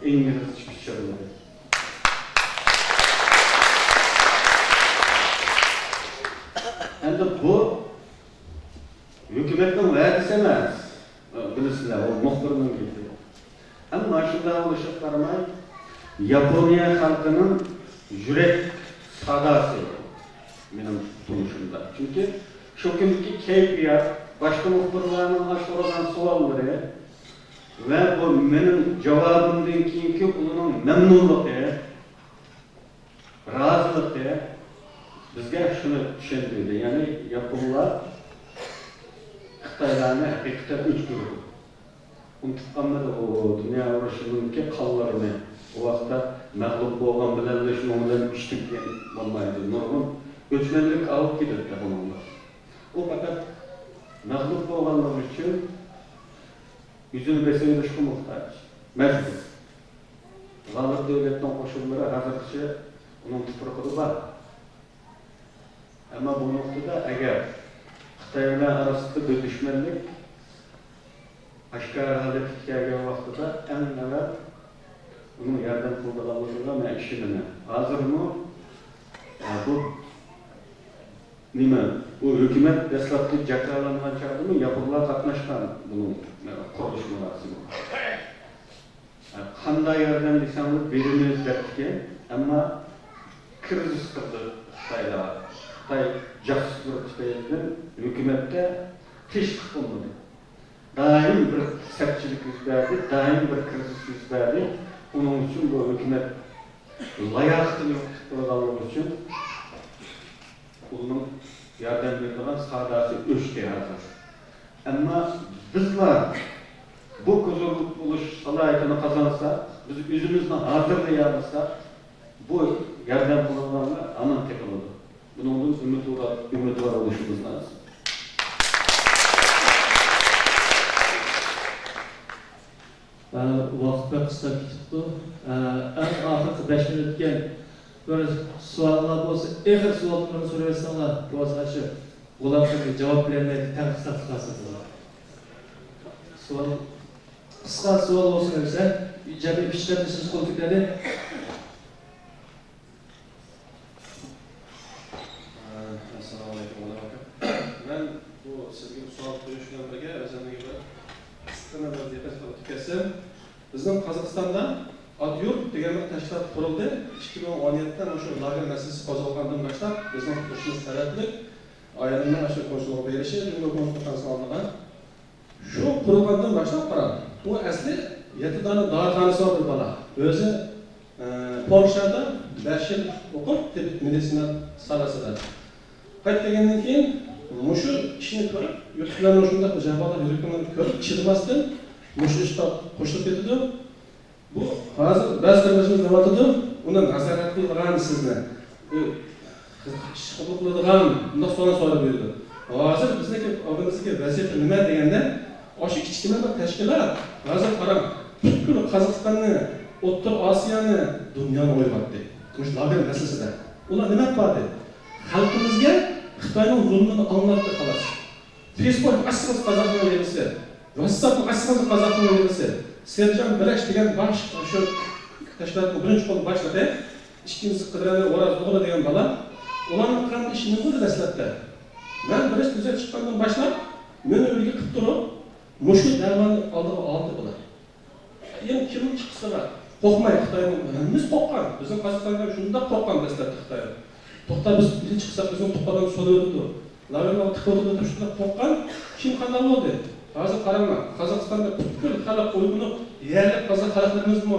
İngiliz pişirildi. Endi bu hükümetin vədisi emas. Bilirsizler, o muhbirinin getiriyor. Ama şunda oluşup qaramay, Yaponiya halkının yürek sadası benim tunuşumda. Çünkü şu günkü keyfiyat, başka muhbirlerinin aşıradan sualları ve bu benim cevabımdan keyinki onun memnunluğu, razılığı bizge şunu düşündürdü. Yani Yaponlar Xitaylarni hakikaten üç grubu. Unutqanlar o dünya uğraşının ki qallarını o vaqtda mağlup bolgan bilen de şunun bilen iştik olmaydı. Nurgun göçmenlik alıp gidiyor onlar. O fakat mağlup bolganlar için yüzünü beselişke muhtaç. Mecbur. Galip devletten koşulları hazırlıkçı onun tutukluğu var. Ama bu noktada eğer Xitaylar arasında bir düşmanlık aşkar halet gelgen vaxtıda en evvel onun yerden kullanılırına ve işinine. Hazır mı? Bu nime? Bu hükümet deslatlı cakalanma çağırdı mı? Yapılar katlaşkan bunun kuruluş murasımı. Qanday yerden lisanlık verilmez derken ama kriz kırdı Xitaylar. Xitay jaksızlık Xitay'dan hükümette teşvik olmadı. Daim bir sertçilik yüz verdi, daim bir kriz yüz verdi. Onun için bu hükümet layıklı yoksulluğu için onun yardım verilen sadası ölçüye hazır. Ama bizler bu huzurluk buluş salayetini kazansa, biz yüzümüzden hazırlayamazsak bu yardım bulunanlar aman tek olur. Bunun ümit var oluşumuz lazım. Vaqtda qisqa ketibdi. En ahirgi 5 minutga bir savollar bo'lsa, axir savollarni so'raysanlar, bo'lsa shu ularga javob bermaydi, tanqis qilasiz. Savol Qisqa savol bo'lsin desa, ijobiy fikrlarni siz qo'ltikladi. Assalomu alaykum va rahmatulloh. Men bu sizga savol qo'yish bilan birga o'zimga bir qisqa vazifa o'tkazsam, bizning Qozog'istonda Adyurt degan bir tashkilot qurildi. 2017 da o'sha lager masalasi qo'zg'algandan boshlab bizning turishimiz sababli ayrimlar shu qo'shilib berishi, bunga konsultatsiya oldigan. Shu qurilgandan boshlab qarab, u asli 7 dona dorixonasi bor bir bola. O'zi Polshada 5 yil o'qib, tibb meditsina sohasida. Qaytgandan keyin mushu ishni ko'rib, yurtlarning shunday jamoalar yurganini ko'rib, chidmasdan mushu ishga qo'shilib ketdi. Bu hozir ba'zilarimiz nima uni nazorat qilgan sizni. Ish qiladigan bunday so'rab berdi. Hozir bizniki oldimizga vazifa nima deganda, o'sha kichkina bir tashkilot hozir qarab, butkul Qozog'istonni, O'rta Osiyoni, dunyoni o'yg'otdi. Mush lager masalasida. Ular nima qildi? Xalqimizga Xitoyning zulmini anlatdi xolos. Facebook asrimiz Qozog'iston yelisi, WhatsApp asrimiz Qozog'iston yelisi. Serjan Bilash degan bosh shu tashkilotning birinchi qo'l boshladi. Ikkinchisi Qidirali O'raz O'g'li degan bola. Ularning qanday ishini bo'ldi dastlabda. Men birinchi tuzat chiqqandan boshlab meni uyga qilib turib, mushu davoni oldiga oldi bular. Endi kim chiqsa da qo'rqmay Xitoyning biz qo'rqqan. Bizning Qozog'istonda shunda qo'rqqan dastlabda Xitoy. To'xta biz chiqsak bizning to'qadan so'ladi. Lagerlar tiqildi deb shunda qo'rqqan. Kim qanday bo'ldi? Hozir qaranglar, Qozog'istonda butkul xalq uyg'unib, yerli qozoq xalqlarimizmi,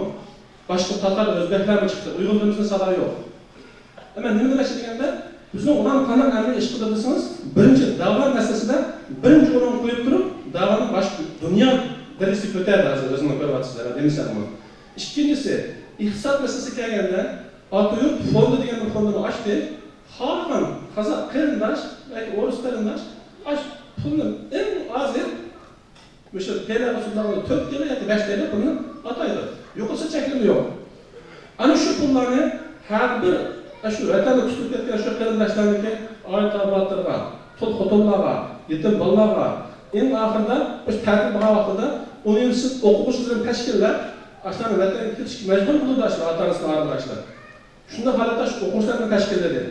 boshqa tatar, o'zbeklarmi chiqdi. Uyg'urlarimizning sadori yo'q. Ama nima deganda, bizning ularni qanday amal ish qilib desangiz, birinchi davlat masalasida birinchi o'rin qo'yib turib, davlatni boshqa dunyo darajasiga ko'tardi hozir o'zini ko'ryapsizlar, demisizmi? Ikkinchisi, iqtisod masalasiga kelganda, Otoyurt fondi degan bir fondni ochdi. Xalqan qozoq qarindosh yoki o'ris qarindosh osh pulni eng ozi o'sha tele usullarni 4 tele yoki 5 tele pulni ataydi. Yo'qsa cheklimi yo'q. Ana shu pullarni har bir shu vatanda tutib ketgan shu qarindoshlarniki oilalarga, xotinlarga, yetim bolalarga, eng oxirida o'sha ta'til bo'lgan vaqtida universitet o'quvchilarini tashkillab, ashlarni vatanga ketishga majbur bo'ldi ashlar ota-onasidan ayrilishlar. Shunda holatda shu o'quvchilarni tashkilladi.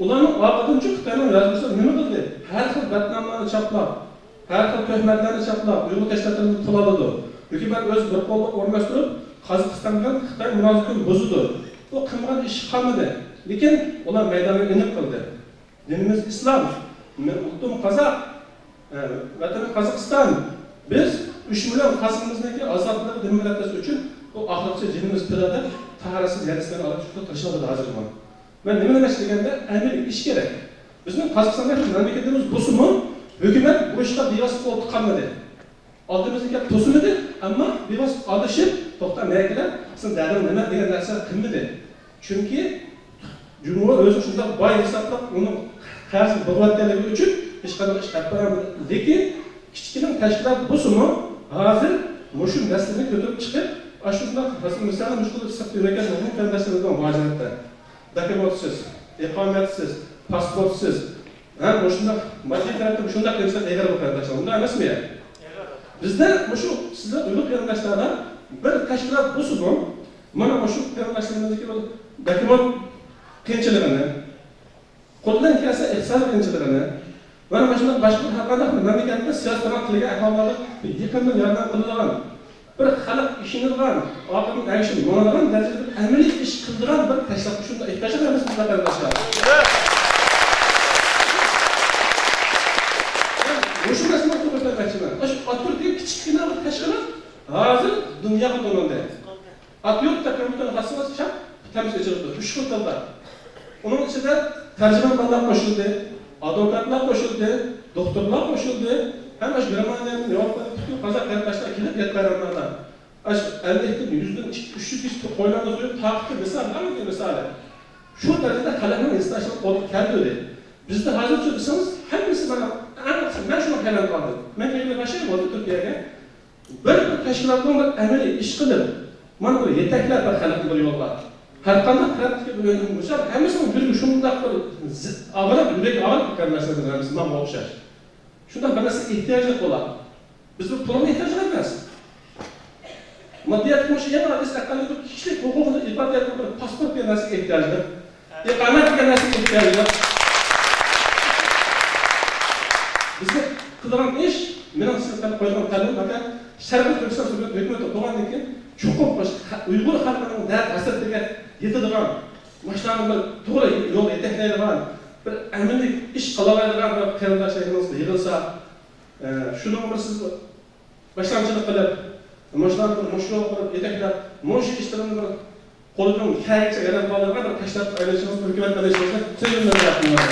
Ularning orqadinchi Xitoyning yozuvchisi nima qildi? Har xil batnomlarni chaplab, har xil tuhmatlarni chaplab, Uyg'ur tashkilotlarini qo'lladi. Hukumat o'z bir qo'llab o'rnashtirib, Qozog'iston bilan Xitoy munosabatini buzdi. Bu qilgan ish qilmadi. Lekin ular maydonga iniq qildi. Dinimiz islom, ultum qozoq, vatani Qozog'iston. Biz 3 million qazimizniki ozodlik demokratiyasi uchun bu oxirgi jinimiz pilada taharasiz yarasini olib chiqib tashladi hozirman. Ben nima demoqchi deganda, amaliy ish kerak. Bizning Qozog'istonda mamlakatimiz busimi, hukumat bu ishga bevosita bo'lib qolmadi. Oldimizga to'sildi, ammo bevosita adashib, to'xtamaydilar. Siz dadam nima degan narsa qilmadi. Chunki Cumhur o'zi shunday boy hisoblab, uni qarz bo'g'atganligi uchun hech qanday ish qilib bermadi. Lekin kichkina tashkilot busimi hozir mushu masalani ko'tarib chiqib, ashunda masalan mushkul sertifikat olgan qandaylardan vojibda. Dokumentsiz, iqomatsiz, pasportsiz, ham shunda moddiy tarafdan shunda qilsa egar bo'ladi. Unda emasmi? Bizda mushu sizlar Uyg'ur qarindoshlardan bir tashkilot busimi, mana shu qarindoshlarimizga dokument qiyinchiligini, qo'ldan kelsa iqtisodiy qiyinchiligini, mana shunday boshqa har qanday mamlakatda siyosiy qilgan aholiga yaqindan yordam qiladigan bir xalq ishini qilgan, oxirgi ayishini mo'nadan darajada amaliy ish qildiran bir tashkilot shunda ehtiyoj qilamiz bizlar qarindoshlar. Shu narsani to'g'rilamoqchiman. Shu Atyurtdagi kichkina bir tashkilot hozir dunyoga to'landi. Atyurt takomildan xasos chap tamiz ijroda 3 xil tilda. Uning ichida tarjimonlar qo'shildi, advokatlar qo'shildi, doktorlar qo'shildi. Hamma shu Germaniyaning Yevropada bütün qozoq qarindoshlar kelib yetganlardan. Ash 50 100dan 300 kishi qo'ylarni qo'yib taqib misol. Shu darajada xalqning istashlab olib keldi. Bizda hozircha desangiz, hammasi mana ben şunu hayal kaldım. Ben evde başlayayım oldu Türkiye'ye. Böyle bir teşkilatın bir ameli iş kılır. Bana böyle yetekler var halkın böyle yollar. Her kandan pratik bir bölüm bulacak. Hemesinin bir şundan böyle ağırlık, yürek ağırlık bir kardeşlerden hemesinden bu okşar. Şundan bana size ihtiyacı olan. Biz bu plana ihtiyaç etmez. Maddiyat koşu yana desteklenir kişilik hukukunu ifade etmek pasport bir nasıl ihtiyacı var. İkamet bir nasıl ihtiyacı var. Bizde kılaran iş, benim sizden koyduğum talep bakın, Şerbi Türkistan Cumhuriyeti hükümeti doğan ki çok baş Uygur halkının değer asırlığı yetidigan, başlarında doğru yol yetekleri bir eminlik iş kalamaydıgan bir kırımdaşlarımızda yığılsa, şunun bir siz başlangıçlık kılıp, başlarında muşluğu kurup yetekler, muşlu işlerini bir kolunun hikayece gelen bağlarına bir taşlar paylaşımız, hükümet paylaşımızda sözümleri yapmıyorlar.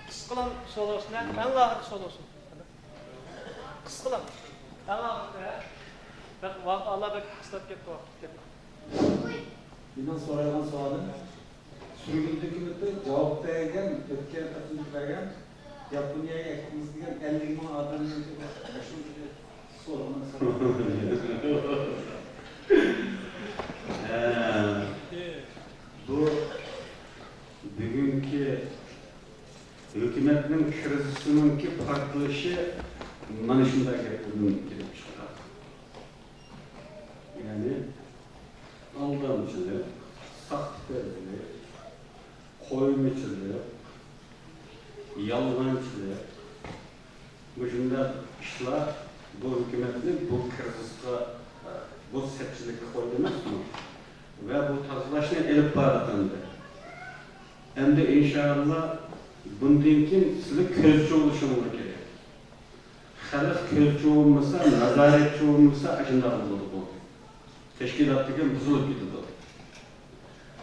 Kısılan solosun, en ağır solosun. Kısılan. En ağır ya. Bak Allah bek kısılat gitti o. Bundan so'ralgan savolim sürgün hükümeti cevap bergen, ötken katılık bergen Yaponiyaga aytamiz degan 50 ming odamni shu so'rovni Bu bugünkü hükümetin krizisininki farklışı mana shunday gaplardan kelib chiqadi. Yani aldamchilik, saxtpazlik, qo'ymichilik, yolg'onchilik bunday ishlar bu hükümetni bu krizisga bu sepchilikka qo'ydi emasmi? Ve bu tozalashni elib boradi. Endi inshaalloh bundan keyin sizlar ko'zchi bo'lishingiz kerak. Xalq ko'zchi bo'lmasa, nazoratchi bo'lmasa, shunday bo'ladi bu. Tashkilotga buzilib ketadi.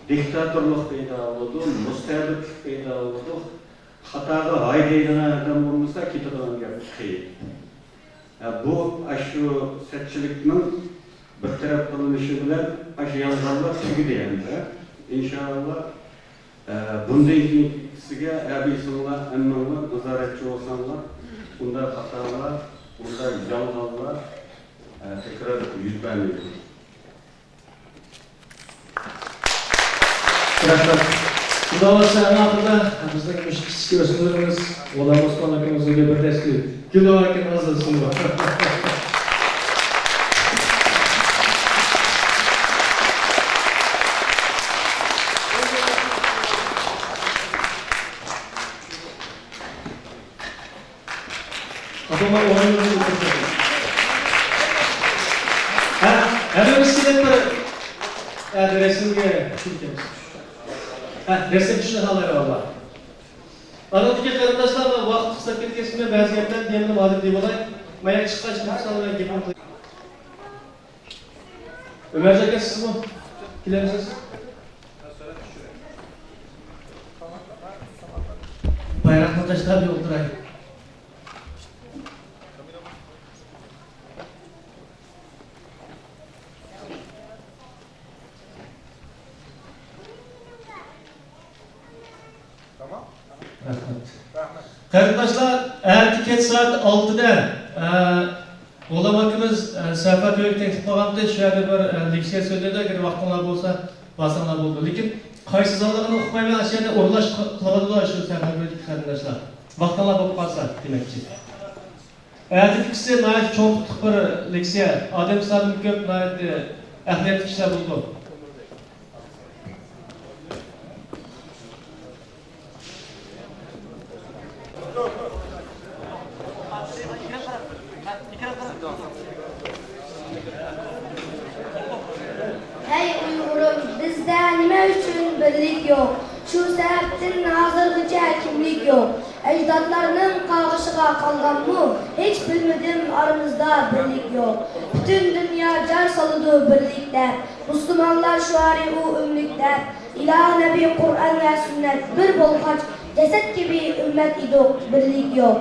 Diktatorlik paydo bo'ladi, mustabidlik paydo bo'ladi. Xatoga haydaydigan odam bo'lmasa, ketadigan gap qiyin. Bu shu sepchilikning bir taraf qilinishi bilan shu yolg'onlar tugidi endi. İnşallah bundan keyingisiga abiysizlar, ammalar, nazoratchi bo'lsanlar, bunday xatolar, bunday yolg'onlar tekrar yuz bermaydi. Rahmat. Xudo olsa alohida bizning kichik o'smirlarimiz G'ulom Osmon akamizga bir tashrif. Gul akam hozir sunma. Adamlar oyunları yapacak. Her birisiyle bir resimge çekeceğiz. Resim işini halaya valla. Aradaki arkadaşlar da vakit kısa ketmesine vaziyetler diyelim adet değil olay. Mayak çıkkaç kimsalara gibi. Ömer Zeki siz mi? Giler misiniz? Bayraklı taşlar bir oturayım. Arkadaşlar, erkek saat 6'da G'ulom akamiz Safar Yo'q teklif qilganda shu yerda bir leksiya so'zlaydi, agar vaqtinglar bo'lsa, basinglar bo'ldi. Lekin qaysi zallarni o'qimayman, shu yerda o'rlash qiladilar shu Safar Yo'q qarindoshlar. Vaqtinglar bo'lib qolsa, demakchi. Erkekisi nayt cho'q bir leksiya, odam soni ko'p, nayt ahliyatli kishilar bo'ldi. Hey Uyg'urim, bizda nima uchun birlik yo'q? Shu sababdan hozirgacha kimlik yo'q. Ajdodlarning qag'ishiga qolganmi? Hech bilmadim, aramizda birlik yo'q. Butun dunyo jar soladi birlikda. Musulmonlar shuari u umlikda. Iloh nabiy Qur'on va sunnat bir bo'lg'ach, jasad gibi ummat idik, birlik yo'q.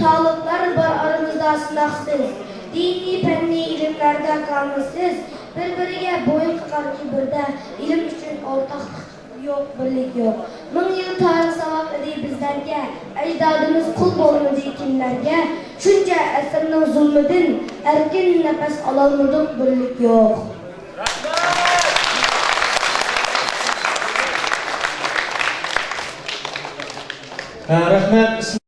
Tağlıklar var aramızda sınaqsız. Dini, fenni ilimlerde kalmışsız. Bir-biriga boyun qaqarki birda. İlim üçün ortaqlık yok, birlik yok. 1000 yıl tarix savab idi bizlerge. Ecdadımız kul bo'lmadi kimlerge. Shuncha asrning zulmidan erkin nafas ololmadik, birlik yok. Rahmat.